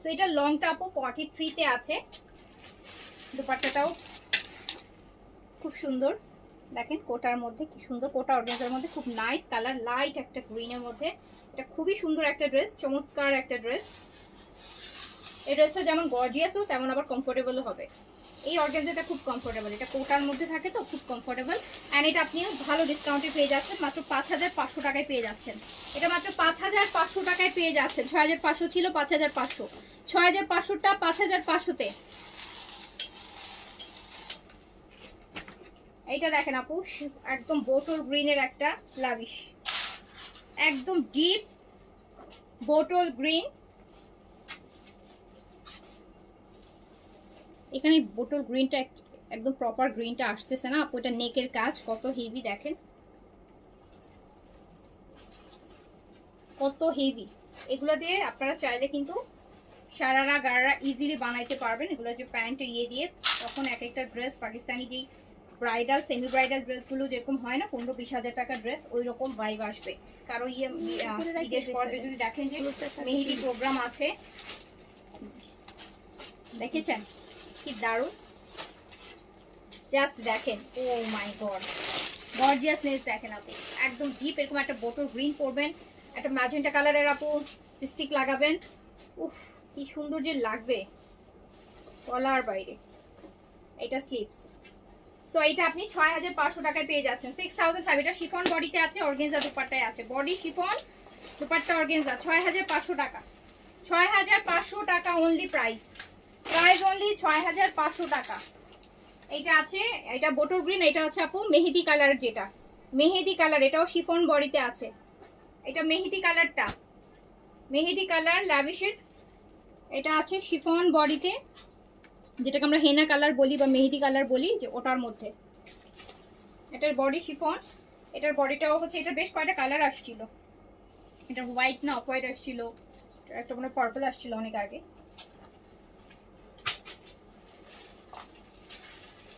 তো এটা লংটা আপু 43 তে আছে, দুপাট্টাটাও খুব সুন্দর, দেখেন কোটার মধ্যে কি সুন্দর, কোটা অর্গানজার মধ্যে খুব নাইস কালার, লাইট একটা গ্রিনের মধ্যে। এটা খুবই সুন্দর একটা ড্রেস, চমৎকার একটা ড্রেস। এই ড্রেসটা যেমন গর্জিয়াসও তেমন আবার কমফোর্টেবলও হবে। এই অর্গানজাটা খুব কমফোর্টেবল, এটা কোটার মধ্যে থাকে তো খুব কমফোর্টেবল। অ্যান্ড এটা আপনিও ভালো ডিসকাউন্টে পেয়ে যাচ্ছেন, মাত্র 5500 টাকায় পেয়ে যাচ্ছেন। এটা মাত্র 5500 টাকায় পেয়ে যাচ্ছেন। 6500 ছিল, 5500, 6500টা 5500-তে। এইটা দেখেন আপু, একদম বোটল গ্রিনের একটা লাভিশ, একদম ডিপ বোটল গ্রিন। এখানে বোটল গ্রিনটা একদম প্রপার গ্রিনটা আসতেছে না আপু, এটা নেকের কাজ কত হেভি দেখেন, কত হেভি। এগুলো দিয়ে আপনারা চাইলে কিন্তু সারারা গারারা ইজিলি বানাইতে পারবেন। এগুলো যে প্যান্ট ইয়ে দিয়ে, তখন এক একটা ড্রেস পাকিস্তানি যেই ব্রাইডাল সেমি ব্রাইডাল ড্রেসগুলো যেরকম হয় না 15-20 হাজার টাকা ড্রেস, ওই রকম ভাইব আসবে। কারো ঈদের পরে যদি দেখেন যে মেহেদি প্রোগ্রাম আছে, দেখেছেন কি দারুণ, জাস্ট দেখেন, ও মাই গড গর্জিয়াসনেস দেখেন আপু, একদম ডিপ এরকম একটা বোটল গ্রিন পরবেন, একটা ম্যাজেন্টা কালারের আপু স্টিক লাগাবেন, উফ কি সুন্দর যে লাগবে বলার বাইরে। এটা স্লিভস, সো এটা আপনি 6500 টাকায় পেয়ে যাচ্ছেন, 6005। এটা শিফন বডিতে আছে, অর্গানজা দুপাট্টায় আছে, বডি শিফন দুপাট্টা অর্গানজা, 6500 টাকা, 6500 টাকা অনলি প্রাইস, প্রাইস অনলি 6500 টাকা। এইটা আছে, এটা বোটল গ্রিন, এটা আছে আপু মেহেদি কালার, যেটা মেহেদি কালার, এটাও শিফন বডিতে আছে। এটা মেহেদি কালারটা, মেহেদি কালার লাভিশের, এটা আছে শিফন বডিতে, যেটাকে আমরা হেনা কালার বলি বা মেহেদি কালার বলি, যে ওটার মধ্যে। এটার বডি শিফন, এটার বডিটাও হচ্ছে, এটা বেশ কয়টা কালার আসছিল, এটা হোয়াইট না অফ হোয়াইট আসছিল, একটা মানে পার্পল আসছিল অনেক আগে।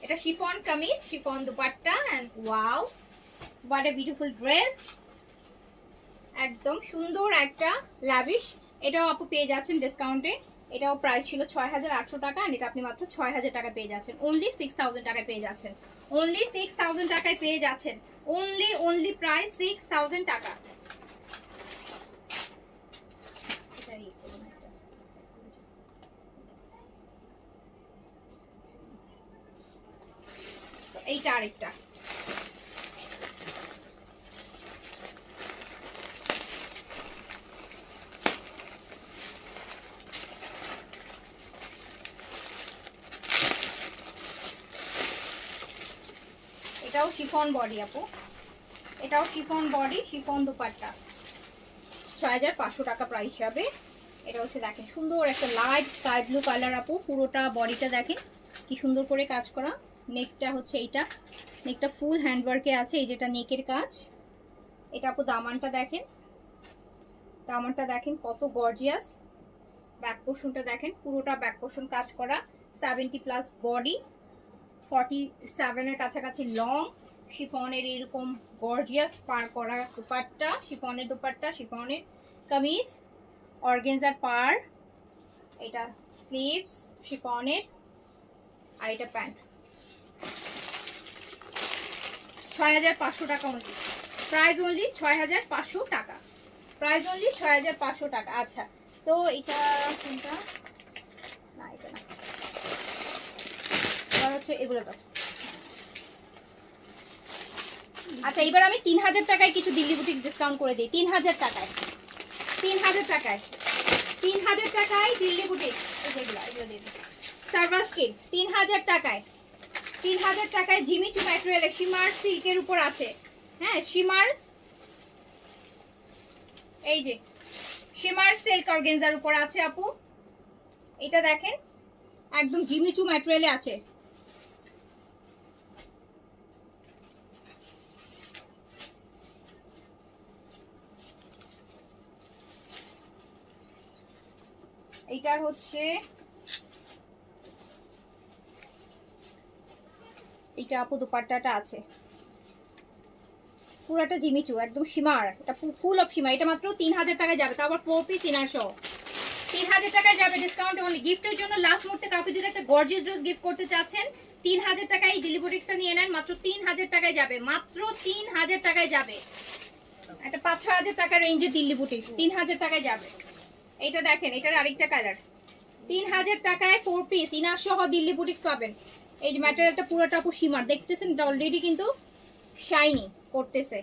এটা chiffon kameez, chiffon dupatta, and wow what a beautiful dress, একদম সুন্দর একটা লাভিশ। এটাও আপু পেয়ে যাচ্ছেন ডিসকাউন্টে। এটাও প্রাইস ছিল ৬,৮০০ টাকা, আর এটা আপনি মাত্র ৬,০০০ টাকা পেয়ে যাচ্ছেন। অনলি 6,000 টাকায় পেয়ে যাচ্ছেন। অনলি 6,000 টাকায় পেয়ে যাচ্ছেন। অনলি প্রাইস 6,000 টাকা। এইটা আরেকটা। এটাও শিফন বডি আপু, এটাও শিফন বডি, শিফন দোপাট্টা। ৬,৫০০ টাকা প্রাইস হবে। এটা হচ্ছে দেখেন সুন্দর একটা লাইট স্কাই ব্লু কালার আপু। পুরোটা বডিটা দেখেন কি সুন্দর করে কাজ করা। নেকটা হচ্ছে এইটা, নেকটা ফুল হ্যান্ডওয়ার্কে আছে, এই যেটা নেকের কাজ। এটা আপু দামানটা দেখেন, দামানটা দেখেন কত গর্জিয়াস। ব্যাক পোর্শনটা দেখেন পুরোটা ব্যাক পোর্শন কাজ করা। 70+ বডি, 47-এর কাছাকাছি লং, শিফনের এরকম গর্জিয়াস পার করা দুপাট্টা, শিফনের দুপাট্টা, শিফনের কামিজ, অর্গেনজার পার, এটা স্লিভস শিফনের, আর এটা প্যান্ট। ৬,৫০০ টাকা অনলি, প্রাইস অনলি ৬,৫০০ টাকা, প্রাইস অনলি ৬,৫০০ টাকা। আচ্ছা, তো এটা কোনটা? না এটা না, এবার হচ্ছে এগুলো তো। আচ্ছা, এবার আমি ৩,০০০ টাকায় কিছু দিল্লি বুটিক ডিসকাউন্ট করে দিই। ৩,০০০ টাকায়, ৩,০০০ টাকায়, ৩,০০০ টাকায় দিল্লি বুটিক। এগুলো দিয়ে দিই। সার্ভাস কিট ৩,০০০ টাকায়, ৩,০০০ টাকায় জিমিচু ম্যাটেরিয়ালে শিমার সিল্কের উপর আছে। হ্যাঁ, শিমার, এই যে শিমার সিল্ক অর্গানজার উপর আছে আপু। এটা দেখেন একদম জিমিচু ম্যাটেরিয়ালে আছে। এইটার হচ্ছে এইটা আপু দুপাট্টাটা আছে পুরাটা জিমিচু একদম শিমার, এটা ফুল অফ শিমার। এটা মাত্র ৩,০০০ টাকায় যাবে, তারপর 4 পিস ইনার সহ ৩,০০০ টাকায় যাবে ডিসকাউন্ট অনলি। গিফটের জন্য লাস্ট মুহূর্তে কাউকে যদি একটা গর্জিয়াস ড্রেস গিফট করতে চাচ্ছেন ৩,০০০ টাকায় এই দিল্লি বুটিক্সটা নিয়ে নেন। মাত্র ৩,০০০ টাকায় যাবে, মাত্র ৩,০০০ টাকায় যাবে। একটা ৫-৬ টাকার রেঞ্জে দিল্লি বুটিক্স ৩,০০০ টাকায় যাবে। এইটা দেখেন, এটার আরেকটা কালার। ৩,০০০ টাকায় 4 পিস ইনার সহ দিল্লি বুটিক্স পাবেন। এই যে ম্যাটেরিয়ালটা পুরোটা আপু শিমার, দেখতেছেন এটা অলরেডি কিন্তু শাইনি করতেছে।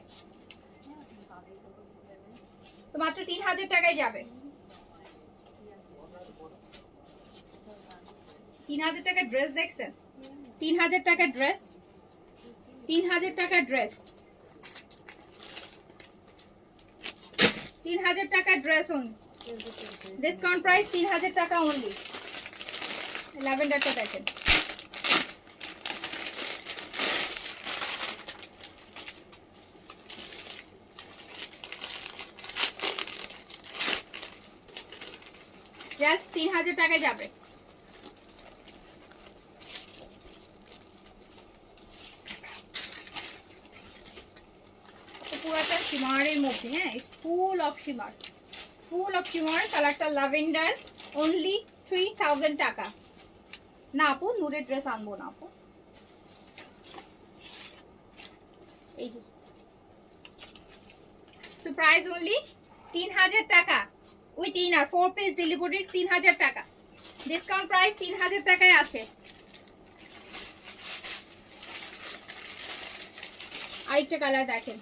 তো মাত্র ৩,০০০ টাকায় যাবে। ৩,০০০ টাকার ড্রেস দেখছেন, ৩,০০০ টাকার ড্রেস, ৩,০০০ টাকার ড্রেস, ৩,০০০ টাকার ড্রেস অনলি। ডিসকাউন্ট প্রাইস ৩,০০০ টাকা অনলি। ল্যাভেন্ডারটা দেখেন, জাস্ট ৩,০০০ টাকায় যাবে। পুরাটা শিমারের মধ্যে, হ্যাঁ full of shimmer, full of shimmer. কালারটা ল্যাভেন্ডার, অনলি 3,000 টাকা। না আপু, নুরের ড্রেস আনবো না আপু। এই যে সো প্রাইস অনলি ৩,০০০ টাকা with inner 4 piece Delhi boutiques ৩,০০০ টাকা। ডিসকাউন্ট প্রাইস ৩,০০০ টাকায় আছে। আরেকটা কালার দেখেন,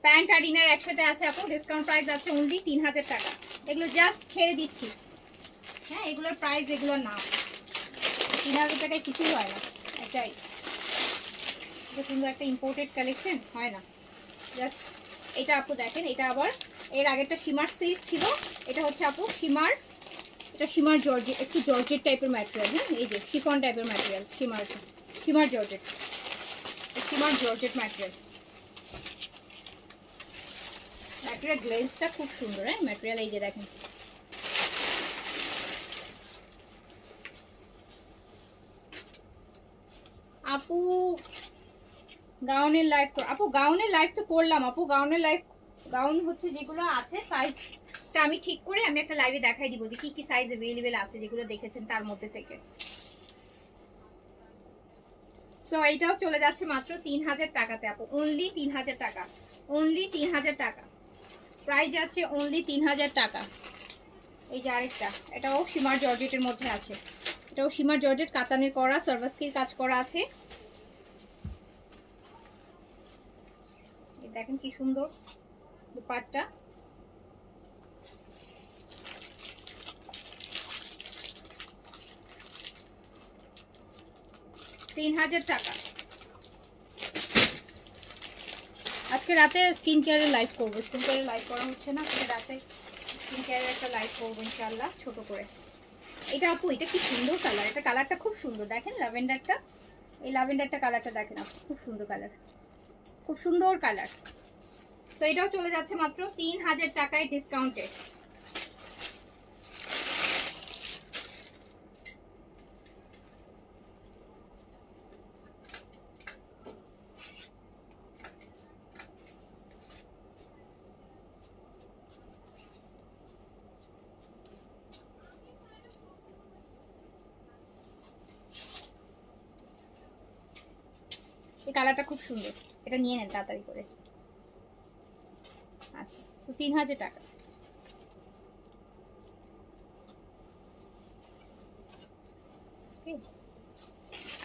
প্যান্ট আর ইনার একসাথে আছে আপু। ডিসকাউন্ট প্রাইস আছে অনলি ৩,০০০ টাকা। এগুলো জাস্ট ছেড়ে দিচ্ছি, হ্যাঁ এগুলোর প্রাইস এগুলোর নাম। ৩,০০০ টাকায় কিছুই হয় না। এটাই এটা সুন্দর একটা ইম্পোর্টেড কালেকশন, হয় না। জাস্ট এটা আপু দেখেন, এটা আবার এর আগেরটা শিমার সিল্ক ছিল, এটা হচ্ছে আপু শিমার, এটা শিমার জর্জেট, একটু জর্জেট টাইপের ম্যাটেরিয়াল। হ্যাঁ, এই যে শিফন টাইপের material, shimmer georgette, shimmer georgette material. Material গ্লেজটা খুব সুন্দর। হ্যাঁ, ম্যাটেরিয়াল এই যে দেখেন, আপু গাউনের লাইভ, আপু গাউনের লাইভ তো করলাম আপু। গাউনের লাইভ, গাউন হচ্ছে যেগুলো আছে সাইজটা আমি ঠিক করে আমি একটা লাইভে দেখাই দিব যে কি কি সাইজ अवेलेबल আছে, যেগুলো দেখেছেন তার মধ্যে থেকে। সো এইটাও চলে যাচ্ছে মাত্র 3000 টাকাতে আপু, অনলি 3000 টাকা, অনলি 3000 টাকা প্রাইস আছে, অনলি 3000 টাকা। এই যে আরেকটা, এটাও সীমার জর্জেটের মধ্যে আছে, এটাও সীমার জর্জেট কাতানের করা, সার্ভাসকির কাজ করা আছে। দেখেন কি সুন্দর দুপাট্টা, টাকা। আজকে রাতে স্কিন কেয়ারের লাইভ করবো, স্কিন কেয়ারের লাইভ করা হচ্ছে না, আজকে রাতে স্কিন কেয়ারের একটা লাইভ করবো ইনশাআল্লাহ ছোট করে। এটা আপু এটা কি সুন্দর কালার, এটা কালারটা খুব সুন্দর, দেখেন ল্যাভেন্ডারটা, এই ল্যাভেন্ডারটা কালারটা দেখেন আপু, খুব সুন্দর কালার, খুব সুন্দর কালার। তো এটাও চলে যাচ্ছে মাত্র 3000 টাকায় ডিসকাউন্টে। এই কালারটা খুব সুন্দর, এটা নিয়ে নেন তাড়াতাড়ি করে। আচ্ছা, তো 3000 টাকা।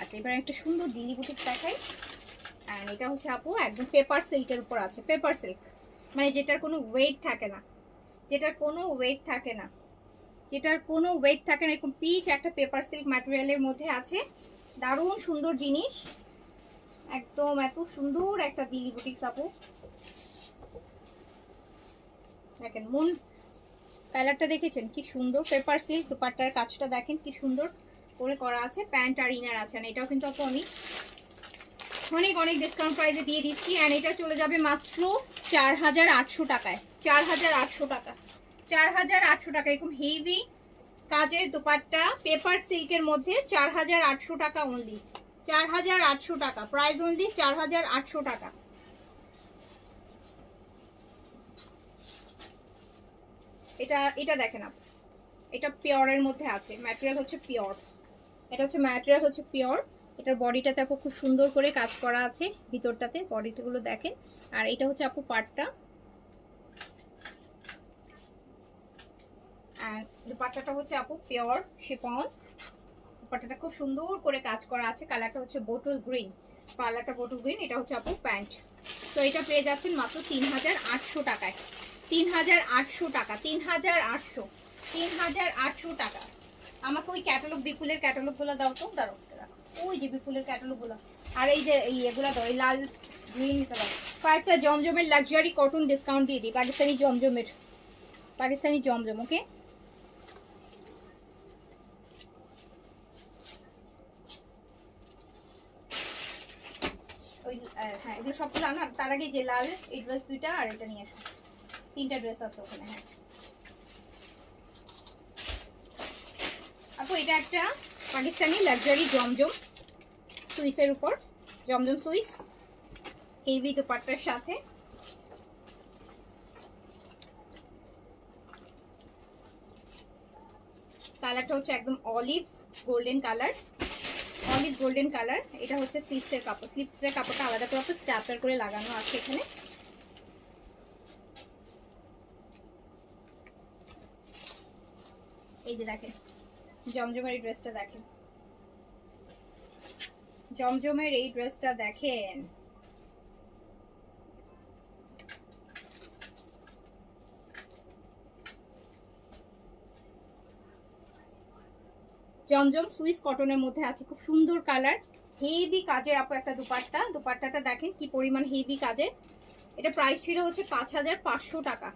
আচ্ছা, এবার একটা সুন্দর দিল্লি বুটিক দেখাই। আর এটা হচ্ছে আপু একদম পেপার সিল্কের উপর আছে, পেপার সিল্ক মানে যেটার কোনো ওয়েট থাকে না, যেটার কোনো ওয়েট থাকে না, যেটার কোনো ওয়েট থাকে না, এরকম পিচ একটা পেপার সিল্ক ম্যাটেরিয়ালের মধ্যে আছে। দারুণ সুন্দর জিনিস, একদম এত সুন্দর একটা দিল্লি বুটিক্স আপু। দেখেন মন কালারটা দেখেছেন কি সুন্দর, পেপার সিল্ক দুপাট্টার কাজটা দেখেন কি সুন্দর করে করা আছে, প্যান্ট আর ইনার আছে। এটাও কিন্তু আপু আমি অনেক অনেক ডিসকাউন্ট প্রাইসে দিয়ে দিচ্ছি। অ্যান্ড এটা চলে যাবে মাত্র 4800 টাকায়, 4800 টাকা, 4800 টাকা। এরকম হেভি কাজের দুপাট্টা পেপার সিল্কের মধ্যে 4800 টাকা অনলি, 4800 টাকা প্রাইস, অনলি 4800 টাকা। এটা দেখেন আপনি, এটা পিওরের মধ্যে আছে, ম্যাটেরিয়াল হচ্ছে পিওর, এটা হচ্ছে ম্যাটেরিয়াল হচ্ছে পিওর। এটার বডিটাতে আপু খুব সুন্দর করে কাজ করা আছে, ভিতরটাতে বডিগুলো দেখেন। আর এটা হচ্ছে আপু পাটটা, আর দুপাট্টাটা হচ্ছে আপু পিওর শিফন, দুপাট্টাটা খুব সুন্দর করে কাজ করা আছে। কালারটা হচ্ছে বোটল গ্রিন, কালারটা বোটল গ্রিন। এটা হচ্ছে আপু প্যান্ট। তো এটা পেয়ে যাচ্ছেন মাত্র 3800 টাকায়, 3800 টাকা, 3800 টাকা। আমাকে ওই ক্যাটালগ বিপুলের ক্যাটালগুলো দাও তো, দাঁড়ো ওই যে বিপুলের ক্যাটালগুলো, আর এই যে এগুলো দাও, এই লাল গ্রিন দাও। কয়েকটা জমজমের লাক্সারি কটন ডিসকাউন্ট দিয়ে দিই, পাকিস্তানি জমজমের, পাকিস্তানি জমজম। ওকে, ওই হ্যাঁ এগুলো সবগুলো আনা। তার আগে যে লাল এই ড্রেস দুইটা আর এটা নিয়ে আসো, 3টা ড্রেস আছে ওখানে। হ্যাঁ আপু এটা একটা পাকিস্তানি লাক্সারি জমজম সুইসের উপর, জমজম সুইস হেভি দুপাট্টার সাথে। কালারটা হচ্ছে একদম olive golden colour, olive golden colour. এটা হচ্ছে স্লিপসের কাপড়, স্লিপসের কাপড়টা আলাদা করে স্ট্যাপলার করে লাগানো আছে এখানে। এই যে দেখেন জমজমের এই ড্রেসটা দেখেন, জমজমের এই ড্রেসটা দেখেন, জমজম সুইস কটনের মধ্যে আছে, খুব সুন্দর কালার, হেভি কাজের আপু একটা দুপাট্টা। দুপাট্টাটা দেখেন কি পরিমাণ হেভি কাজের। এটা প্রাইস ছিল হচ্ছে 5500 টাকা,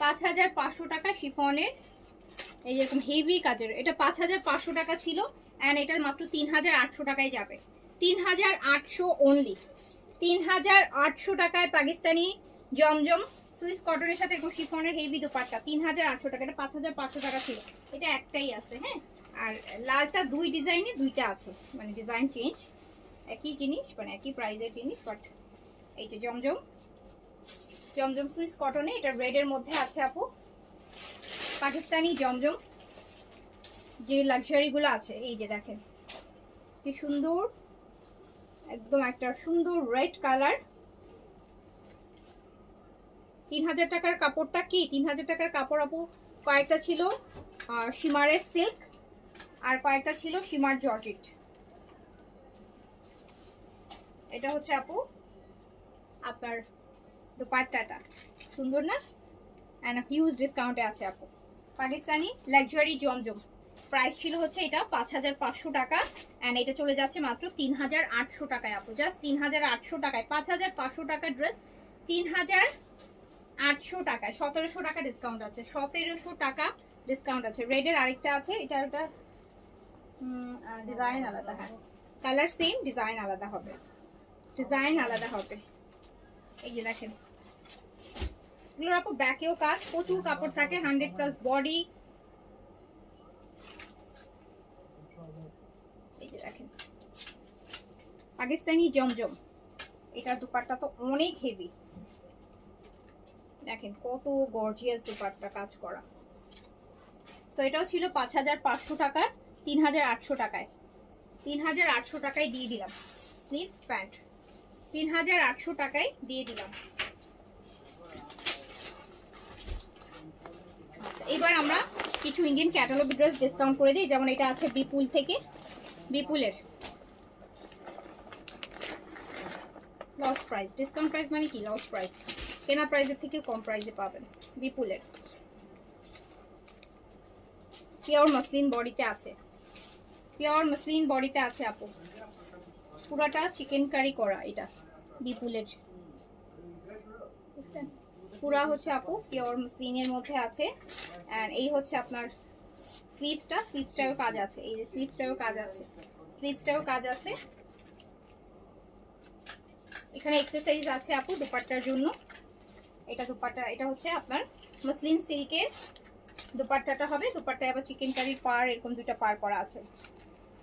5500 টাকা শিফনের এই যেরকম হেভি কাজের। এটা 5500 টাকা ছিল, অ্যান্ড এটা মাত্র 3800 টাকায় যাবে, 3800 অনলি, 3800 টাকায় পাকিস্তানি জমজম সুইস কটনের সাথে এরকম শিফনের হেভি দোপাট্টা 3800 টাকা, এটা 5500 টাকা ছিল, এটা একটাই আছে। হ্যাঁ, আর লালটা দুই ডিজাইনে দুইটা আছে, মানে ডিজাইন চেঞ্জ, একই জিনিস মানে একই প্রাইসের জিনিস। বাট এই যে জমজম, জমজম সুইস কটনে, এটা রেডের মধ্যে আছে আপু, পাকিস্তানি জমজম যে লাক্সারিগুলো আছে, এই যে দেখেন কি সুন্দর, একদম একটা সুন্দর রেড কালার। 3000 টাকার কাপড়টা কি 3000 টাকার কাপড় আপু, কয়েকটা ছিল শিমারের সিল্ক আর কয়েকটা ছিল শিমার জর্জেট। এটা হচ্ছে আপু আপনার দোপাট্টাটা, সুন্দর না, এন্ড হিউজ ডিসকাউন্টে আছে আপু। পাকিস্তানি লাক্সারি জমজম, প্রাইস ছিল হচ্ছে এটা 5500 টাকা, এন্ড এটা চলে যাচ্ছে মাত্র 3800 টাকায় আপু, জাস্ট 3800 টাকায়। 5500 টাকার ড্রেস 3800 টাকায়, 1700 টাকা ডিসকাউন্ট আছে, 1700 টাকা ডিসকাউন্ট আছে। রেডের আরেকটা আছে, এটা একটা ডিজাইন আলাদা, হ্যাঁ কালার সেম, ডিজাইন আলাদা হবে, ডিজাইন আলাদা হবে। এই যে দেখেন এগুলোর আপু ব্যাকেও কাজ, প্রচুর কাপড় থাকে, 100+ বডি। এই যে দেখেন পাকিস্তানি জমজম, এটার দুপাট্টা তো অনেক হেভি, দেখেন কত গর্জিয়াস দুপাট্টা কাজ করা। সো এটাও ছিল 5500 টাকার, 3800 টাকায়, 3800 টাকায় দিয়ে দিলাম। স্লিভস প্যান্ট 3800 টাকায় দিয়ে দিলাম। এবার আমরা কিছু ইন্ডিয়ান ক্যাটালগ ড্রেস ডিসকাউন্ট করে দিই, যেমন এটা আছে বিপুল থেকে, বিপুলের লস প্রাইস, ডিসকাউন্ট প্রাইস মানে কি লস প্রাইস, কেনা প্রাইসের থেকে কম প্রাইসে পাবেন। বিপুলের পিওর মসলিন বডিতে আছে, পিওর মসলিন বডিতে আছে আপু, পুরাটা চিকেন কারি করা, এটা বিপুলের বুঝছেন, পুরা হচ্ছে আপু পিওর মসলিনের মধ্যে আছে। এন্ড এই হচ্ছে আপনার স্লিভসটা, স্লিভসটাও কাজ আছে, এই যে স্লিভসটাও কাজ আছে, স্লিভসটাও কাজ আছে। এখানে এক্সেসরিজ আছে আপু দুপাট্টার জন্য, এটা দুপাট্টা, এটা হচ্ছে আপনার মসলিন সিল্কের দুপাট্টাটা হবে, দুপাট্টায় আবার চিকেন কারির পার, এরকম দুইটা পার করা আছে।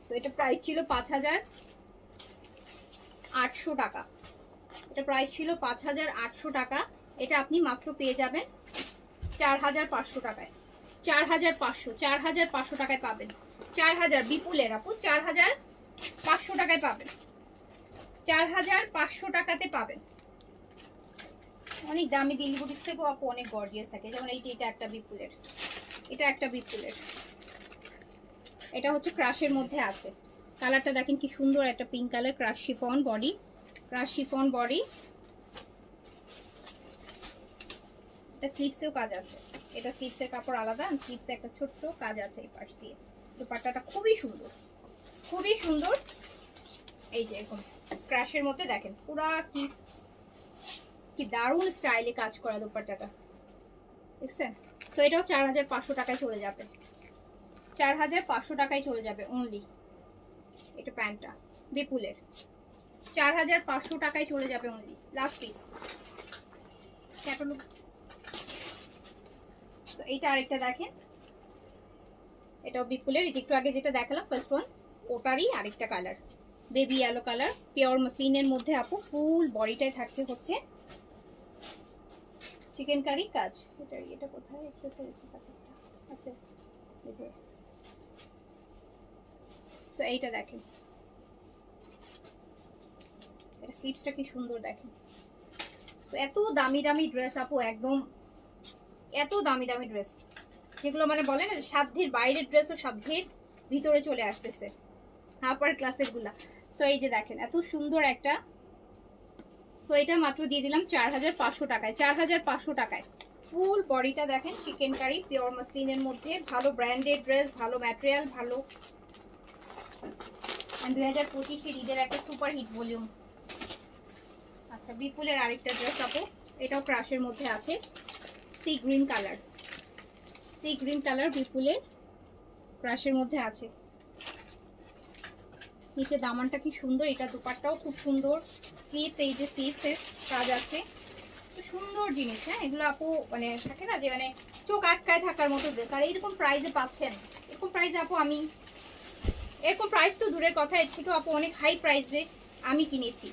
তো এটা প্রাইস ছিল 5800 টাকা, এটা প্রাইস ছিল 5800 টাকা, এটা আপনি মাত্র পেয়ে যাবেন 4500 টাকায়, 4500 টাকায় পাবেন, 4000 বিপুলের আপু 4500 টাকায় পাবেন, 4500 টাকাতে পাবেন। অনেক দামি দিল্লি বুটিক থেকেও আপু অনেক গর্জিয়াস থাকে, যেমন এই যে এটা একটা বিপুলের, এটা একটা বিপুলের, এটা হচ্ছে ক্রাশের মধ্যে আছে, কালারটা দেখেন কি সুন্দর, একটা pink colour, crush chiffon body, crush chiffon body. এটা স্লিভসেও কাজ আছে, এটা স্লিভসের কাপড় আলাদা, স্লিভসে একটা ছোট্ট কাজ আছে এই পাশ দিয়ে। দুপাট্টাটা খুবই সুন্দর, খুবই সুন্দর, এই যে এরকম ক্রাশের মধ্যে দেখেন পুরা কি কি দারুণ স্টাইলে কাজ করা দুপাট্টাটা, দেখছেন। সো এটাও 4500 টাকায় চলে যাবে, 4500 টাকায় চলে যাবে অনলি। এটা প্যান্টটা বিপুলের 4500 টাকায় চলে যাবে অনলি, লাস্ট পিস ক্যাটালগ। তো এইটা আরেকটা দেখেন, এটাও বিপুলের, এই যে একটু আগে যেটা দেখালাম ফার্স্ট ওয়ান, ওটারই আরেকটা colour, baby yellow colour, pure মসলিনের মধ্যে আপু, ফুল বডিটাই থাকছে হচ্ছে চিকেন কারি কাজ। এটা কোথায় এক্সেসরিজ আছে, সো এইটা দেখেন, এটা স্লিভসটা কি সুন্দর দেখেন। সো এত দামি দামি ড্রেস আপু, একদম এত দামি দামি ড্রেস, যেগুলো মানে বলে না সাধ্যের বাইরের ড্রেসও সাধ্যের ভিতরে চলে আসতেছে, আপার ক্লাসের গুলা। সো এই যে দেখেন এত সুন্দর একটা, সো এটা মাত্র দিয়ে দিলাম 4500 টাকায়, 4500 টাকায়। ফুল বডিটা দেখেন চিকেন কারি, পিওর মসলিনের মধ্যে, ভালো ব্র্যান্ডেড ড্রেস, ভালো ম্যাটেরিয়াল, ভালো 2025 ঈদের একটা সুপার হিট ভলিউম। আচ্ছা বিপুলের আরেকটা ড্রেস আপু, এটাও ক্রাশের মধ্যে আছে, sea green colour, sea green colour বিপুলের ক্রাশের মধ্যে আছে। নিচে দামানটা কি সুন্দর, এটা দুপাট্টাও খুব সুন্দর, স্লিভস এই যে স্লিভসের কাজ আছে, সুন্দর জিনিস। হ্যাঁ, এগুলো আপু মানে থাকে না যে মানে চোখ আটকায় থাকার মতো ড্রেস, আর এইরকম প্রাইসে পাচ্ছেন। এরকম প্রাইসে আপু আমি, এরকম প্রাইস তো দূরের কথা, এর থেকেও আপু অনেক হাই প্রাইসে আমি কিনেছি।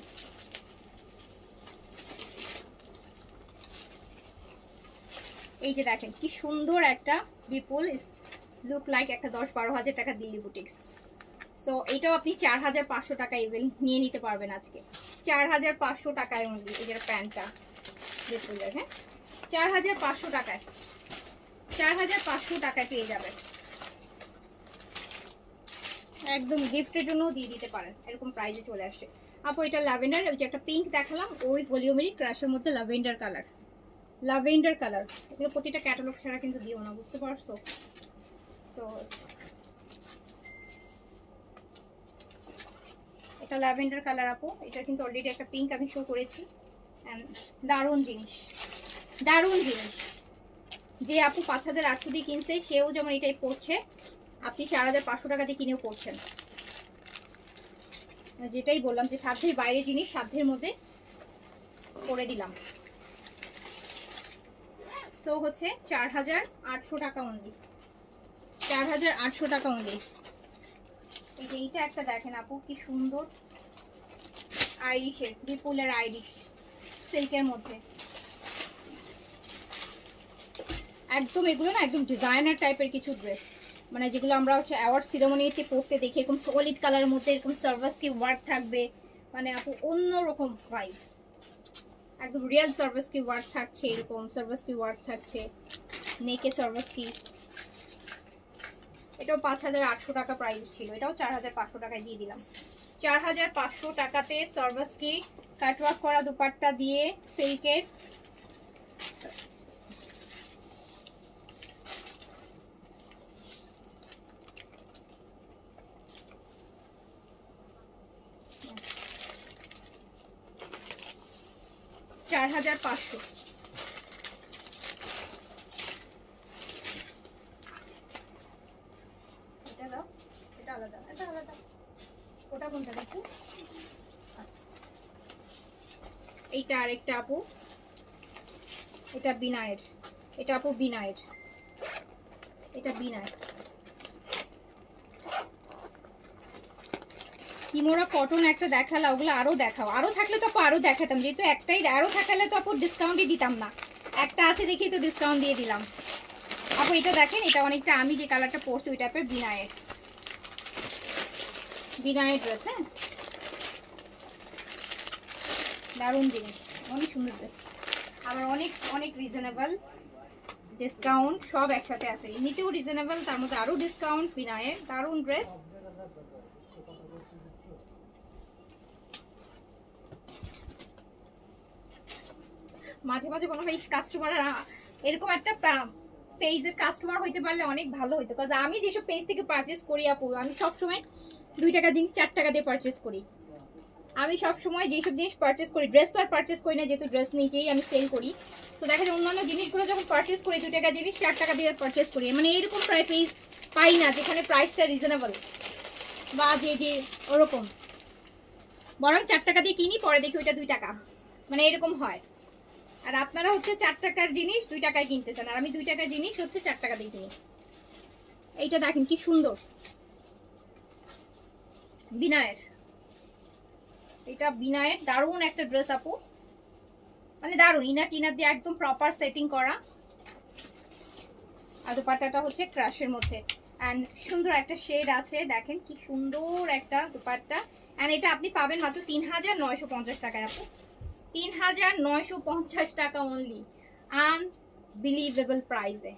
এই যে দেখেন কি সুন্দর একটা বিপুল, লুক লাইক একটা 10-12 হাজার টাকা দিল্লি বুটিক্স। সো এটাও আপনি 4500 টাকা ইভেন নিয়ে নিতে পারবেন আজকে, 4500 টাকায় অনলি। এই যে প্যান্টটা বিপুলের, হ্যাঁ 4500 টাকায়, 4500 টাকায় পেয়ে যাবেন। একদম গিফটের জন্য দিয়ে দিতে পারেন, এরকম প্রাইসে চলে আসছে আপু। এটা ল্যাভেন্ডার, ওই যে একটা পিঙ্ক দেখালাম ওই ভলিউমেরই ক্রাশের মধ্যে ল্যাভেন্ডার কালার, ল্যাভেন্ডার কালার। এগুলো প্রতিটা ক্যাটালগ ছাড়া কিন্তু দিও না, বুঝতে পারছো? সো এটা ল্যাভেন্ডার কালার আপু, এটা কিন্তু অলরেডি একটা পিঙ্ক আমি শো করেছি। অ্যান্ড দারুণ জিনিস, দারুণ জিনিস। যে আপু 5800 দিয়ে কিনছে সেও যেমন এটাই পড়ছে, আপনি 4500 টাকা দিয়ে কিনেও পড়ছেন। যেটাই বললাম যে সাধ্যের বাইরে জিনিস সাধ্যের মধ্যে করে দিলাম। সো হচ্ছে 4800 টাকা অনলি, 4800 টাকা অনলি। এই যে এইটা একটা দেখেন আপু কি সুন্দর, আইরিশের, বিপুলের আইরিশ সিল্কের মধ্যে। একদম এগুলো না একদম ডিজাইনার টাইপের কিছু ড্রেস, মানে যেগুলো আমরা হচ্ছে অ্যাওয়ার্ড সিরিমনিতে পড়তে দেখি, এরকম সলিড কালারের মধ্যে এরকম সার্ভাসকি ওয়ার্ক থাকবে, মানে আপু অন্যরকম ভাইব। একদম রিয়েল সার্ভাসকি ওয়ার্ক থাকছে, এরকম সার্ভাসকি ওয়ার্ক থাকছে, নেকে সার্ভাসকি। এটাও 5800 টাকা প্রাইস ছিল, এটাও 4500 টাকায় দিয়ে দিলাম। 4500 টাকাতে সার্ভাসকি কাটওয়ার্ক করা দুপাট্টা দিয়ে সিল্কের। চার 4500। এটা দাও, এটা আলাদা, এটা আলাদা। ওটা কোনটা দেখো? এইটা আরেকটা আপু, এটা বিনায়ের, এটা আপু বিনায়ের, এটা বিনায়ের। কিমোরা কটন একটা দেখালা, ওগুলো আরো দেখাও, আরো থাকলে তো আপু আরো দেখাতাম, যেহেতু একটাই, আরো থাকালে তো আপু ডিসকাউন্টই দিতাম না, একটা আছে দেখি তো ডিসকাউন্ট দিয়ে দিলাম। আপু এটা দেখেন, এটা অনেকটা আমি যে কালারটা পরছি ওই টাইপের বিনায়ের, বিনায়ের ড্রেস। হ্যাঁ দারুণ জিনিস, অনেক সুন্দর ড্রেস, আবার অনেক অনেক রিজনেবল, ডিসকাউন্ট সব একসাথে আছে, এমনিতেও রিজনেবল তার মধ্যে আরো ডিসকাউন্ট। বিনায়ের দারুণ ড্রেস। মাঝে মাঝে মনে হয় কাস্টমার এরকম একটা পেজের কাস্টমার হইতে পারলে অনেক ভালো হইতো, কারণ আমি যেসব পেজ থেকে পারচেস করি আপু, আমি সবসময় 2 টাকা জিনিস 4 টাকা দিয়ে পারচেস করি। আমি সবসময় যেসব জিনিস পারচেস করি, ড্রেস তো আর পারচেস করি না, যেহেতু ড্রেস নিজেই আমি সেল করি, তো দেখা যায় অন্যান্য জিনিসগুলো যখন পারচেস করি 2 টাকা জিনিস 4 টাকা দিয়ে পারচেস করি, মানে এরকম প্রায় পেজ পাই না যেখানে প্রাইসটা রিজনেবল বা যে ওরকম, বরং 4 টাকা দিয়ে কিনি পরে দেখি ওইটা 2 টাকা, মানে এরকম হয়। আর আপনারা হচ্ছে 4 টাকার জিনিস 2 টাকায় কিনতেছেন, আর আমি 2 টাকার জিনিস হচ্ছে 4 টাকা দিয়ে কিনি। এইটা দেখেন কি সুন্দর, বিনায়ের, এটা বিনায়ের দারুণ একটা ড্রেস আপু, মানে দারুণ, ইনার টিনার দিয়ে একদম প্রপার সেটিং করা। আর দুপাট্টাটা হচ্ছে ক্রাশের মধ্যে, অ্যান্ড সুন্দর একটা শেড আছে, দেখেন কি সুন্দর একটা দুপাট্টা। অ্যান্ড এটা আপনি পাবেন মাত্র 3950 টাকায় আপু, 3950 টাকা অনলি, আনবিলিভেবল প্রাইসে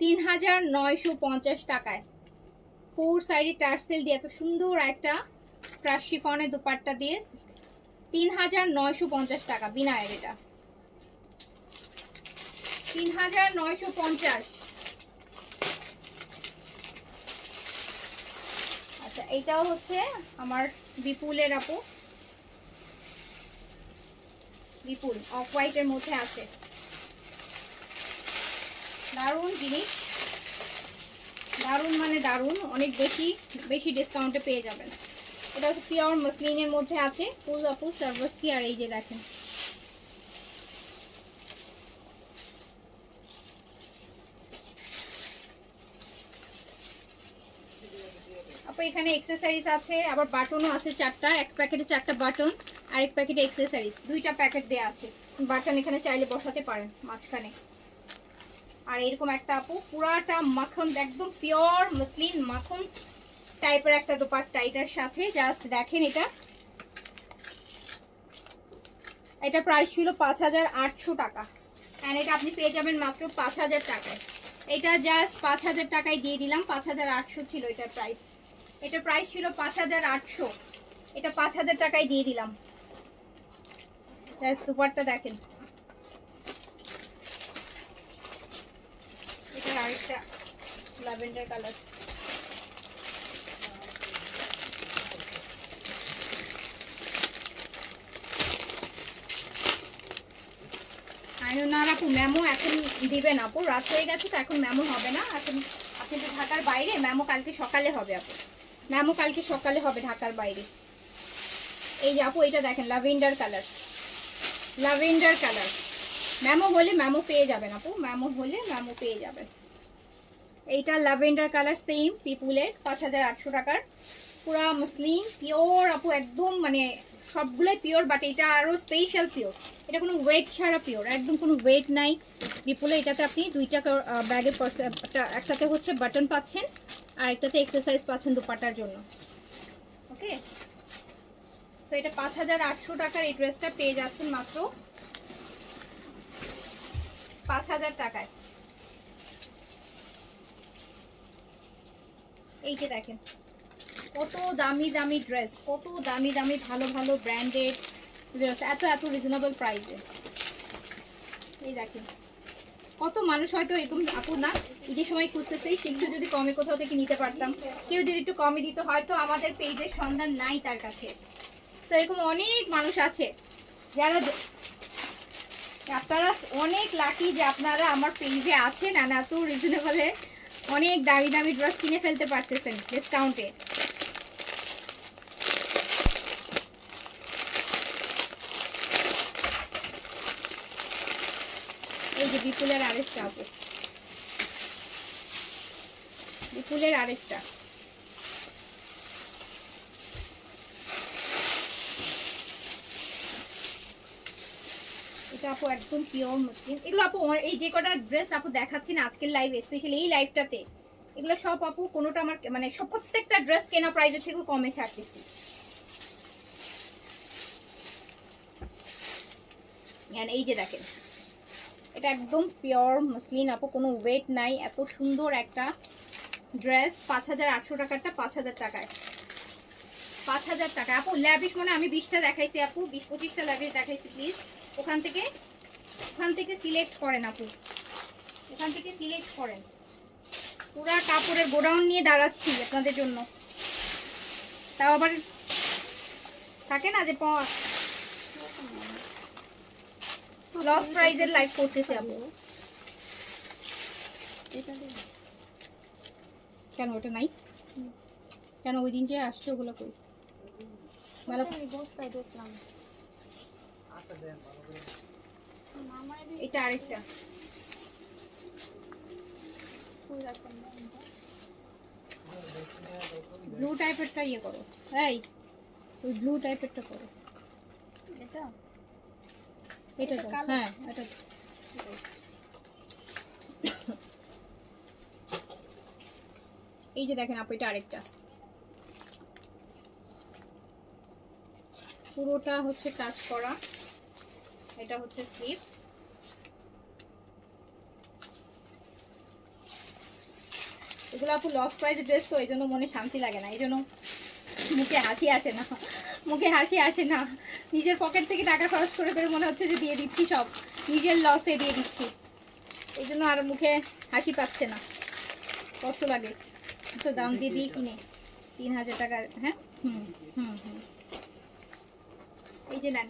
3950 টাকায় 4 সাইডে টার্সেল দিয়ে এত সুন্দর একটা ক্রাশ শিফনের দুপাট্টা দিয়ে 3950 টাকা বিনায়ের, এটা 3950। আচ্ছা এইটাও হচ্ছে আমার বিপুলের আপু, বিপুল অফ হোয়াইটের মধ্যে আছে, দারুণ জিনিস, দারুণ মানে দারুণ, অনেক বেশি বেশি ডিসকাউন্টে পেয়ে যাবেন। এটা হচ্ছে পিওর মসলিনের মধ্যে আছে, ফুল আপু সার্ভাসকি। আর এই যে দেখেন আপু এখানে এক্সেসরিজ আছে, আবার বাটনও আছে 4টা, এক প্যাকেটে 4টা বাটন আর এক প্যাকেটে এক্সেসরিজ, 2টা প্যাকেট দেয়া আছে। বাটন এখানে চাইলে বসাতে পারেন মাঝখানে। আর এরকম একটা আপু পুরাটা মাখন, একদম পিওর মসলিন মাখন টাইপের একটা দোপাট্টা, এটার সাথে জাস্ট দেখেন এটা প্রাইস ছিল 5800 টাকা, এন্ড এটা আপনি পেয়ে যাবেন মাত্র 5000 টাকায়। এটা জাস্ট 5000 টাকায় দিয়ে দিলাম, 5800 ছিল এটার প্রাইস। এটা প্রাইস ছিল 5800, এটা 5000 টাকায় দিয়ে দিলাম। দোপাট্টা দেখেন, এটা আরেকটা ল্যাভেন্ডার কালার। না আপু ম্যামও এখন দিবেন আপু, রাত হয়ে গেছে তো এখন ম্যামও হবে না। এখন আপনি তো ঢাকার বাইরে, ম্যামও কালকে সকালে হবে আপু, ম্যামও কালকে সকালে হবে ঢাকার বাইরে। এই যে আপু এটা দেখেন ল্যাভেন্ডার কালার, ল্যাভেন্ডার কালার। ম্যামও হলে ম্যামও পেয়ে যাবেন আপু, ম্যামও হলে ম্যামও পেয়ে যাবেন। এইটা ল্যাভেন্ডার কালার, সেম পিপুলের, 5800 টাকার, পুরা মসলিন পিওর আপু, একদম মানে সবগুলোই পিওর, বাট এটা আরো স্পেশাল পিওর। এটা কোনো ওয়েট ছাড়া পিওর, একদম কোনো ওয়েট নাই বিপুলে। এটাতে আপনি 2টা ব্যাগের একটাতে হচ্ছে বাটন পাচ্ছেন আর একটাতে এক্সারসাইজ পাচ্ছেন দোপাট্টার জন্য। ওকে, সো এটা 5800 টাকার এই ড্রেসটা পেয়ে যাচ্ছেন মাত্র 5000 টাকায়। এই যে দেখেন কত দামি দামি ড্রেস, কত দামি দামি ভালো ভালো ব্র্যান্ডেড, এত এত রিজনেবল প্রাইসে। এই দেখেন কত মানুষ হয়তো এরকম আপু না ঈদের সময় খুঁজতেছে একটু যদি কমে কোথাও থেকে নিতে পারতাম, কেউ যদি একটু কমে দিত, হয়তো আমাদের পেজের সন্ধান নাই তার কাছে। তো এরকম অনেক মানুষ আছে যারা, আপনারা অনেক লাকি যে আপনারা আমার পেজে আছেন আর এত রিজনেবলে অনেক দামি দামি ড্রেস কিনে ফেলতে পারতেছেন ডিসকাউন্টে। এই যে বিপুলের আরেকটা আপু, বিপুলের আরেকটা, এটা আপু একদম পিওর মুসলিম। এগুলো আপু এই যে কটা ড্রেস আপু দেখাচ্ছি না আজকের লাইভে, স্পেশালি এই লাইভটাতে, এগুলো সব আপু কোনোটা আমার মানে সব প্রত্যেকটা ড্রেস কেনা প্রাইসের থেকে কমে ছাড়তেছি। এই যে দেখেন এটা একদম পিওর মসলিন আপু, কোনো ওয়েট নাই, এত সুন্দর একটা ড্রেস। 5800 টাকারটা 5000 টাকায়, 5000 টাকা আপু। ল্যাভিশ মানে আমি 20টা দেখাইছি আপু, 20-25টা ল্যাভিশ দেখাইছি। প্লিজ ওখান থেকে সিলেক্ট করেন আপু, ওখান থেকে সিলেক্ট করেন। পুরা কাপড়ের গোডাউন নিয়ে দাঁড়াচ্ছি আপনাদের জন্য, তাও আবার থাকে না যে লস প্রাইজের লাইভ করতেছি আপু। কেন ওটা নাই, কেন ওই দিন যে আসছে ওগুলো কই? ভালো এটা আরেকটা ব্লু টাইপেরটা ইয়ে করো, এই ওই ব্লু টাইপেরটা করো। এটা এটা হ্যাঁ এটা এই যে দেখেন আপু এটা আরেকটা, পুরোটা হচ্ছে কাজ করা, এটা হচ্ছে স্লিভস। এগুলো আপু লস প্রাইস ড্রেস তো এই জন্য মনে শান্তি লাগে না, এই জন্য মুখে হাসি আসে না, মুখে হাসি আসে না। নিজের পকেট থেকে টাকা খরচ করে করে মনে হচ্ছে যে দিয়ে দিচ্ছি, সব নিজের লসে দিয়ে দিচ্ছি, এই জন্য আর মুখে হাসি পাচ্ছে না, কষ্ট লাগে। তো দাম দিয়ে দিয়ে কিনে 3000 টাকা। হ্যাঁ হুম হুম হুম এই যে নেন।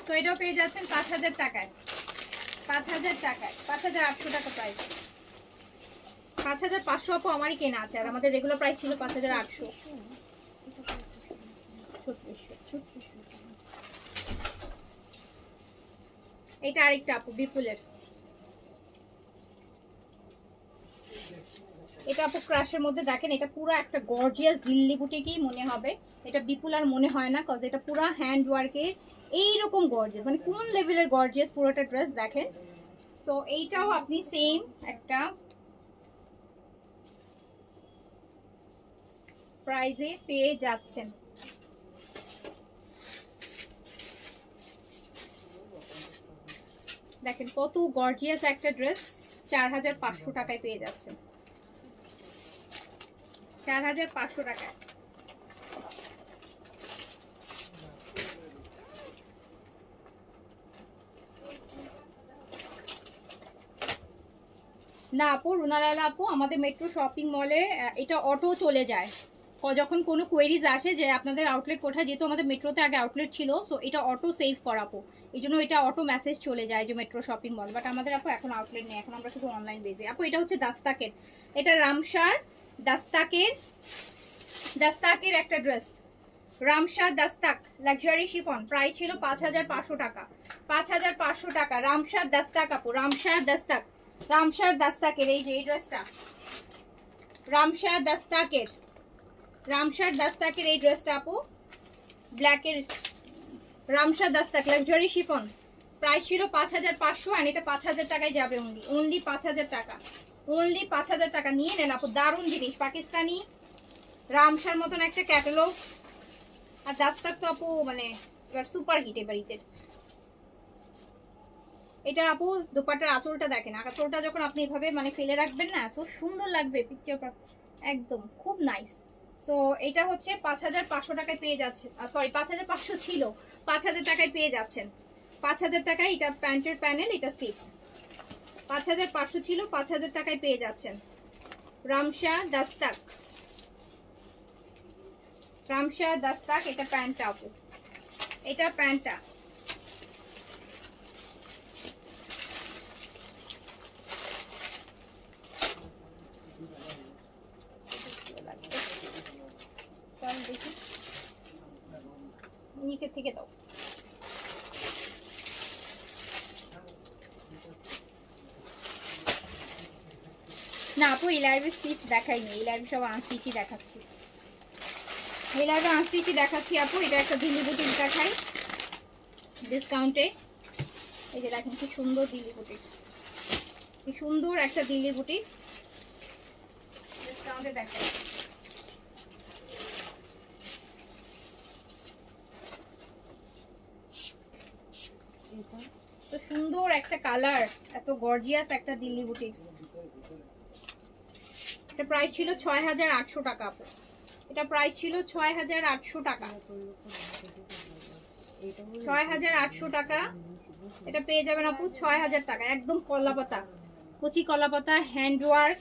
তো এটাও পেয়ে যাচ্ছেন 5000 টাকায়, 5000 টাকায়, 5800 টাকা প্রাইস। 5500 আপু আমারই কেনা আছে, আর আমাদের রেগুলার প্রাইস ছিল 5800। এটা আরেকটা আপু বিপুলের, এটা আপু ক্রাশের মধ্যে দেখেন, এটা পুরো একটা গর্জিয়াস দিল্লি বুটিকই মনে হবে। এটা বিপুল আর মনে হয় না, কজ এটা পুরো হ্যান্ড ওয়ার্কের এইরকম গর্জিয়াস, মানে কোন লেভেলের গর্জিয়াস পুরোটা ড্রেস দেখেন। সো এইটাও আপনি সেম একটা প্রাইজে পেয়ে যাচ্ছেন। দেখেন কত গর্জিয়াস একটা ড্রেস, 4500 টাকায় পেয়ে যাচ্ছেন, 4500 টাকায়। না আপু, রুনালালা আপু, আমাদের মেট্রো শপিং মলে এটা অটো চলে যায় যখন কোনো কোয়েরিজ আসে যে আপনাদের আউটলেট কোথায়, যেহেতু আমাদের মেট্রোতে আগে আউটলেট ছিল, সো এটা অটো সেভ করা আপু, এই জন্য এটা অটো মেসেজ চলে যায় যে মেট্রো শপিং মল। বাট আমাদের আপু এখন আউটলেট নেই, এখন আমরা শুধু অনলাইন বেজে। আপু এটা হচ্ছে দাস্তাকের, এটা রামসার দাস্তাকের একটা dress, Ramsha Dastak luxury chiffon, price ছিল 5500 টাকা, 5500 টাকা। রামসার দাস্তাক আপু, রামসার দাস্তাকের এই যে এই ড্রেসটা, রামসার দাস্তাকের এই ড্রেসটা আপু, ব্ল্যাকের Ramsar Dastak luxury chiffon, price ছিল 5500, আর এটা 5000 টাকায় যাবে, অনলি 5000 টাকা, অনলি 5000 টাকা। নিয়ে নেন আপু, দারুণ জিনিস, পাকিস্তানি রামসার মতন একটা ক্যাটালগ। আর দাস্তাক তো আপু মানে সুপার হিট এবার ঈদের। এটা আপু দোপাট্টার আঁচলটা দেখেন, আঁচলটা যখন আপনি এভাবে মানে ফেলে রাখবেন না, এত সুন্দর লাগবে পিকচার, একদম খুব নাইস। তো এটা হচ্ছে 5500 টাকায় পেয়ে যাচ্ছে, সরি 5500 ছিল, 5000 টাকায় পেয়ে যাচ্ছেন, 5000 টাকায়। এটা প্যান্টের প্যানেল, এটা স্লিভস, 5500 ছিল, 5000 টাকায় পেয়ে যাচ্ছেন। রামসা দাস্তাক, এটা প্যান্টটা আপু, এটা প্যান্টটা। দেখি নিচে থেকে দাও। না আপু এই লাইভে স্টিচ দেখাইনি, এই লাইভে সব আনস্টিচই দেখাচ্ছি, এই লাইভে আনস্টিচই দেখাচ্ছি আপু। এটা একটা দিল্লি বুটিক দেখাই ডিসকাউন্টে, এই যে দেখেন কি সুন্দর দিল্লি বুটিক, কি সুন্দর একটা দিল্লি বুটিক ডিসকাউন্টে দেখাই। তো সুন্দর একটা কালার, এত গর্জিয়াস একটা দিল্লি বুটিক। এটা প্রাইস ছিল 6800 টাকা আপু, এটা প্রাইস ছিল 6800 টাকা, 6800 টাকা। এটা পেয়ে যাবেন আপু 6000 টাকা, একদম কলাপাতা, কুচি কলাপাতা হ্যান্ড ওয়ার্ক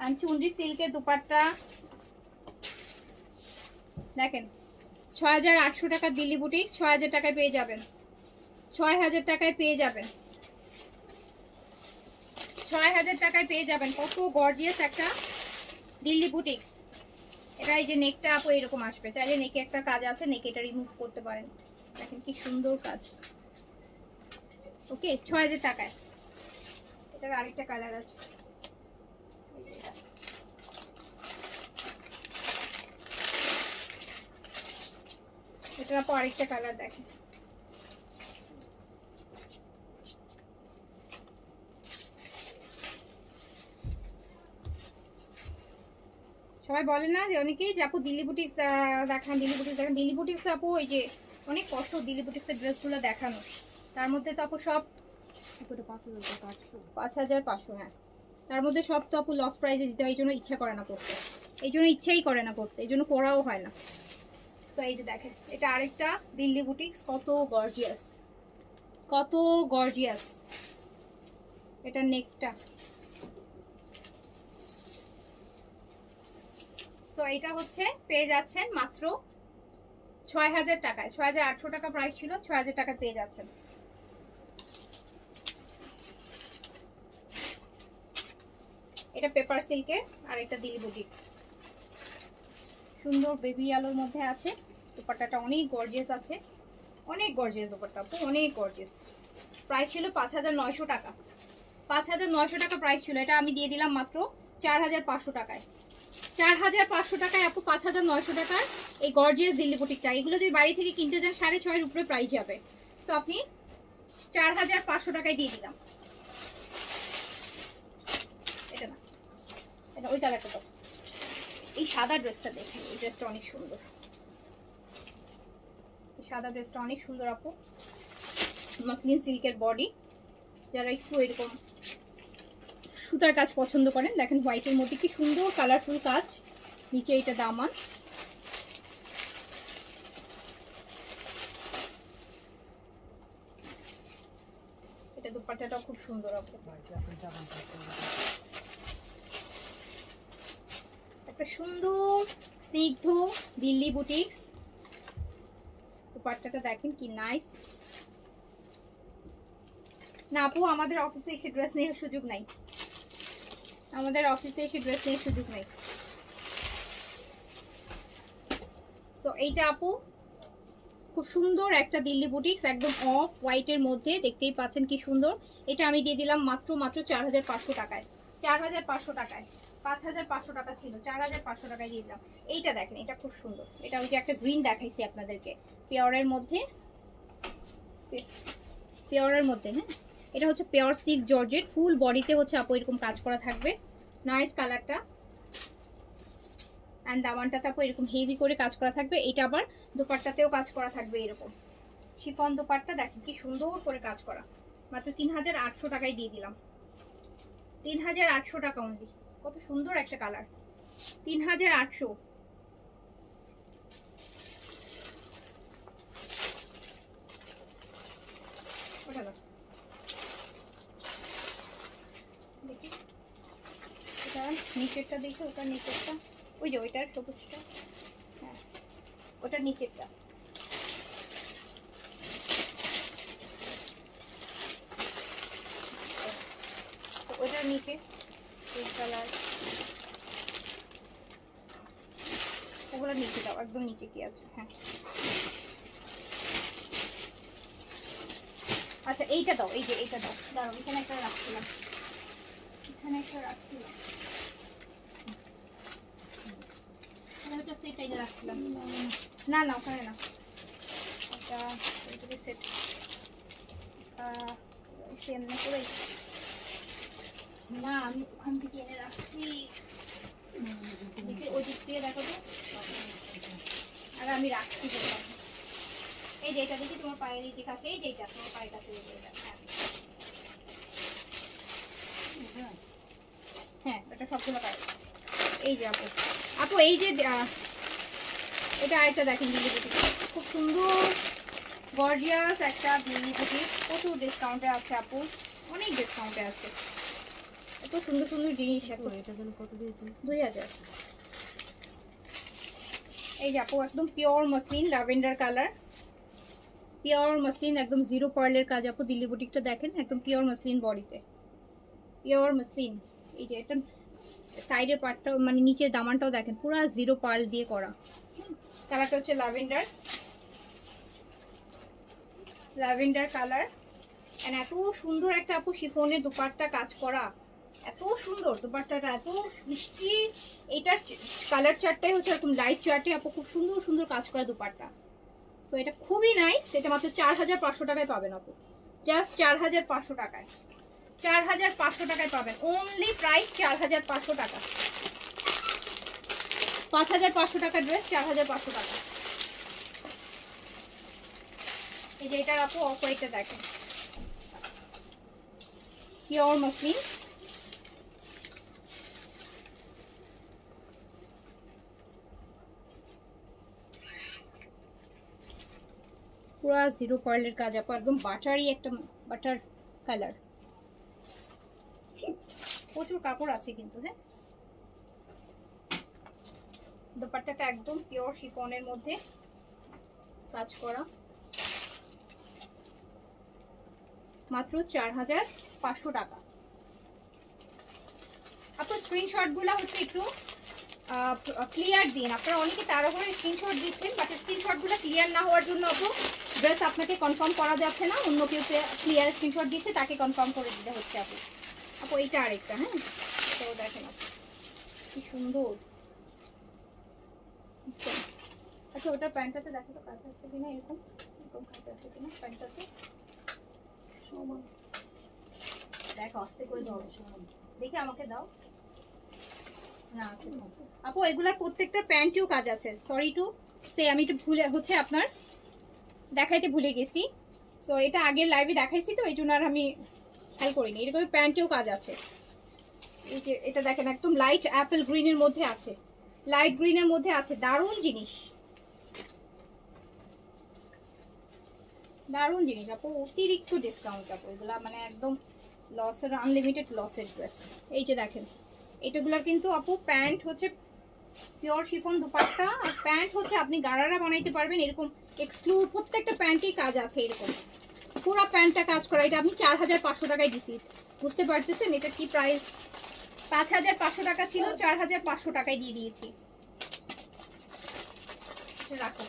আর চুনরি সিল্কের দুপাট্টা। দেখেন 6800 টাকা দিল্লি বুটিক, 6000 টাকায় পেয়ে যাবেন, 6000 টাকায় পেয়ে যাবেন, 6000 টাকায় পেয়ে যাবেন। কত গর্জিয়াস একটা দিল্লি বুটিক। এটা এই যে নেকটা আপু এরকম আসবে, চাইলে নেকে একটা কাজ আছে, নেকে এটা রিমুভ করতে পারেন, দেখেন কি সুন্দর কাজ। ওকে 6000 টাকায়। এটার আরেকটা কালার আছে, এটার আপু আরেকটা কালার দেখেন, সবাই বলে না যে অনেকেই যে আপু দিল্লি বুটিক্স দেখান, দিল্লি বুটিক্স দেখান, দিল্লি বুটিক্স আপু এই যে অনেক কষ্ট দিল্লি বুটিক্সের ড্রেসগুলো দেখানো, তার মধ্যে তো আপু সব 5500, হ্যাঁ তার মধ্যে সব তো আপু লস প্রাইসে দিতে হয়, এই জন্য ইচ্ছা করে না করতে, এই জন্য ইচ্ছাই করে না করতে, এই জন্য করাও হয় না। সো এই যে দেখেন এটা আরেকটা দিল্লি বুটিক্স, কত গর্জিয়াস, কত গর্জিয়াস। এটা নেকটা, সো এটা হচ্ছে পেয়ে যাচ্ছেন মাত্র 6000 টাকায়, 6800 টাকা প্রাইস ছিল, 6000 টাকা পেয়ে যাচ্ছেন। এটা পেপার সিল্কের আর একটা দিল্লি বুটিক, সুন্দর বেবি আলোর মধ্যে আছে, দুপাট্টাটা অনেক গর্জিয়াস আছে, অনেক গর্জিয়াস দুপাট্টা আপু, অনেক গর্জিয়াস। প্রাইস ছিল 5900 টাকা, 5900 টাকা প্রাইস ছিল, এটা আমি দিয়ে দিলাম মাত্র 4500 টাকায়। 4500 টাকায় আপু 5900 টাকার এই গর্জিয়াস দিল্লি বুটিকটা। এগুলো যদি বাড়ি থেকে কিনতে যান 6.5 উপরে প্রাইস যাবে। তো আপনি 4500 টাকায় দিয়ে দিলাম। এটা না, এটা ওই কালারটা তো। এই সাদা ড্রেসটা দেখেন, এই ড্রেসটা অনেক সুন্দর। এই সাদা ড্রেসটা অনেক সুন্দর আপু, মাসলিন সিল্কের বডি। যারা একটু এরকম সুতার কাজ পছন্দ করেন, দেখেন হোয়াইটের মধ্যে কি সুন্দর কালারফুল কাজ। নিচে এটা দামান, এটা দুপাট্টাটাও খুব সুন্দর আপু। একটা সুন্দর স্নিগ্ধ দিল্লি বুটিক্স। দুপাট্টাটা দেখেন কি নাইস। না আপু, আমাদের অফিসে এসে ড্রেস নেওয়ার সুযোগ নাই, আমাদের অফিসে এসে ড্রেস নেওয়ার সুযোগ নাই। তো এইটা আপু খুব সুন্দর একটা দিল্লি বুটিক্স, একদম অফ হোয়াইটের মধ্যে, দেখতেই পাচ্ছেন কি সুন্দর। এটা আমি দিয়ে দিলাম মাত্র 4500 টাকায়। 4500 টাকায়, 5500 টাকা ছিল, 4500 টাকায় দিয়ে দিলাম। এইটা দেখেন, এটা খুব সুন্দর। এটা ওই যে একটা গ্রিন দেখাইছি আপনাদেরকে, পিওরের মধ্যে, পিওরের মধ্যে। হ্যাঁ, এটা হচ্ছে পিওর সিল্ক জর্জেট, ফুল বডিতে হচ্ছে আপু এরকম কাজ করা থাকবে। নাইস কালারটা। অ্যান্ড দামানটাতে আপু এরকম হেভি করে কাজ করা থাকবে। এটা আবার দোপাট্টাতেও কাজ করা থাকবে এরকম শিফন দোপাট্টা, দেখেন কি সুন্দর করে কাজ করা। মাত্র 3800 টাকায় দিয়ে দিলাম। 3800 টাকা অনলি। কত সুন্দর একটা কালার, 3800। ওটা না, দেখি এটা নিচেরটা, দেখি ওটা নিচেরটা, ওই যে ওইটার সবুজটা, হ্যাঁ ওটার নিচেরটা। ওটার নিচে রেড কালার, ওগুলো নিচে দাও, একদম নিচে কি আছে। হ্যাঁ আচ্ছা এইটা দাও, এই যে এইটা দাও, দাঁড়াও এখানে একটা রাখছিলাম, এখানে একটা রাখছিলাম, ওটা সেট এটা রাখছিলাম। না না ওখানে না, ওটা ওইটাকে সেট এমনি করে না, আমি ওখান থেকে এনে রাখছি। দেখে ওই দিক দিয়ে দেখো তো, আর আমি রাখছি বললাম। এই যে এটা দেখি তোমার পায়ের দিক আছে, এই যে এটা তোমার পায়ের কাছে, হ্যাঁ এটা সবগুলো পায়ে। এই যে আপু, আপু এই যে এটা আরেকটা দেখেন দিল্লি বুটিক, খুব সুন্দর গর্জিয়াস একটা দিল্লি বুটিক। প্রচুর ডিসকাউন্টে আছে আপু, অনেক ডিসকাউন্টে আছে। এত সুন্দর সুন্দর জিনিস। এটা যেন কত দিয়েছেন? 2000। এই যে আপু একদম pure muslin, lavender colour, pure muslin, একদম জিরো পার্লের কাজ আপু। দিল্লি বুটিকটা দেখেন, একদম পিওর মসলিন বডিতে, পিওর মসলিন। এই যে এটা সাইডের পার্টটাও মানে নিচের দামানটাও দেখেন পুরো জিরো পার্ল দিয়ে করা। কালারটা হচ্ছে ল্যাভেন্ডার, ল্যাভেন্ডার কালার। এন্ড এত সুন্দর একটা আপু শিফনের দুপাট্টা কাজ করা, এত সুন্দর দুপাট্টাটা, এত মিষ্টি। এটার কালার চার্টটাই হচ্ছে এরকম লাইট চার্টে আপু, খুব সুন্দর সুন্দর কাজ করা দুপাট্টা। তো এটা খুবই নাইস। এটা মাত্র 4500 টাকায় পাবেন আপু, জাস্ট 4500 টাকায়, 4500 টাকায় পাবেন। অনলি প্রাইস 4500 টাকা। 5500 টাকা ড্রেস, 4500 টাকা। এই যে এটার আপু অফ হোয়াইটটা দেখেন, পিওর মসলিন, পুরা জিরো পার্লের কাজ আপু, একদম বাটারি একটা বাটার কালার। প্রচুর কাপড় আছে কিন্তু। হ্যাঁ, দোপাট্টাটা একদম পিওর শিফনের মধ্যে কাজ করা, মাত্র 4500 টাকা। আপনার স্ক্রিনশট গুলো হচ্ছে একটু ক্লিয়ার দিন। আপনারা অনেকে তাড়াহুড়ো স্ক্রিনশট দিচ্ছেন, বাট স্ক্রিনশট গুলো ক্লিয়ার না হওয়ার জন্য আপু ড্রেস আপনাকে কনফার্ম করা যাচ্ছে না। অন্য কেউ ক্লিয়ার স্ক্রিনশট দিচ্ছে, তাকে কনফার্ম করে দিতে হচ্ছে আপু। আপু এইটা আরেকটা, হ্যাঁ তো দেখেন আপু কি সুন্দর। আচ্ছা ওটার প্যান্টটাতে দেখো তো কাজ আছে কিনা, এরকম এরকম কাজ আছে কিনা প্যান্টটাতে।
সমান
দেখো আস্তে করে ধরো, দেখে আমাকে দাও। না আছে আপু, এগুলা প্রত্যেকটা প্যান্টেও কাজ আছে। সরি টু সে, আমি একটু ভুলে হচ্ছে আপনার দেখাইতে ভুলে গেছি। সো এটা আগের লাইভে দেখাইছি তো এই জন্য আর আমি খেয়াল করিনি। এরকম প্যান্টেও কাজ আছে। এই যে এটা দেখেন একদম লাইট অ্যাপেল গ্রিনের মধ্যে আছে, লাইট গ্রিনের মধ্যে আছে। দারুণ জিনিস, দারুণ জিনিস আপু, অতিরিক্ত ডিসকাউন্ট আপু। এগুলা মানে একদম লসের, আনলিমিটেড লসের ড্রেস। এই যে দেখেন এটাগুলার কিন্তু আপু প্যান্ট হচ্ছে পিওর শিফন দুপাট্টা, আর প্যান্ট হচ্ছে আপনি গারারা বানাইতে পারবেন এরকম এক্সক্লুড। প্রত্যেকটা প্যান্টেই কাজ আছে এরকম, পুরো প্যান্টটা কাজ করা। এটা আমি 4500 টাকায় দিছি, বুঝতে পারতেছেন এটা কি প্রাইস? 5500 টাকা ছিল, 4500 টাকায় দিয়ে দিয়েছি। রাখো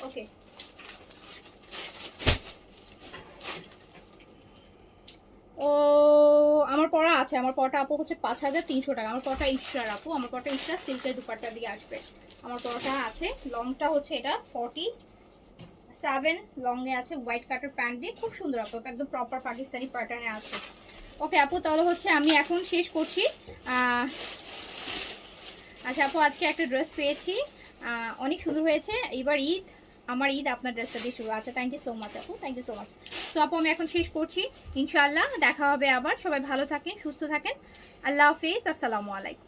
ওকে। ও আমার পড়া আছে, আমার পড়াটা আপু হচ্ছে 5300 টাকা। আমার পড়াটা ইশরার আপু, আমার পড়াটা ইশরার সিল্কের দুপাট্টা দিয়ে আসবে। আমার পড়াটা আছে, লংটা হচ্ছে এটা 47 লংয়ে আছে, হোয়াইট কাটার প্যান্ট দিয়ে খুব সুন্দর আপু, একদম প্রপার পাকিস্তানি প্যাটার্নে আছে। ওকে আপু তাহলে হচ্ছে আমি এখন শেষ করছি। আচ্ছা আপু আজকে একটা ড্রেস পেয়েছি, অনেক সুন্দর হয়েছে। এবার ঈদ, আমার ঈদ আপনার ড্রেসটা দিয়ে শুরু। আচ্ছা থ্যাংক ইউ সো মাচ আপু, থ্যাংক ইউ সো মাচ। তো আপু আমি এখন শেষ করছি, ইনশাআল্লাহ দেখা হবে আবার। সবাই ভালো থাকেন, সুস্থ থাকেন, আল্লাহ হাফিজ, আসসালামু আলাইকুম।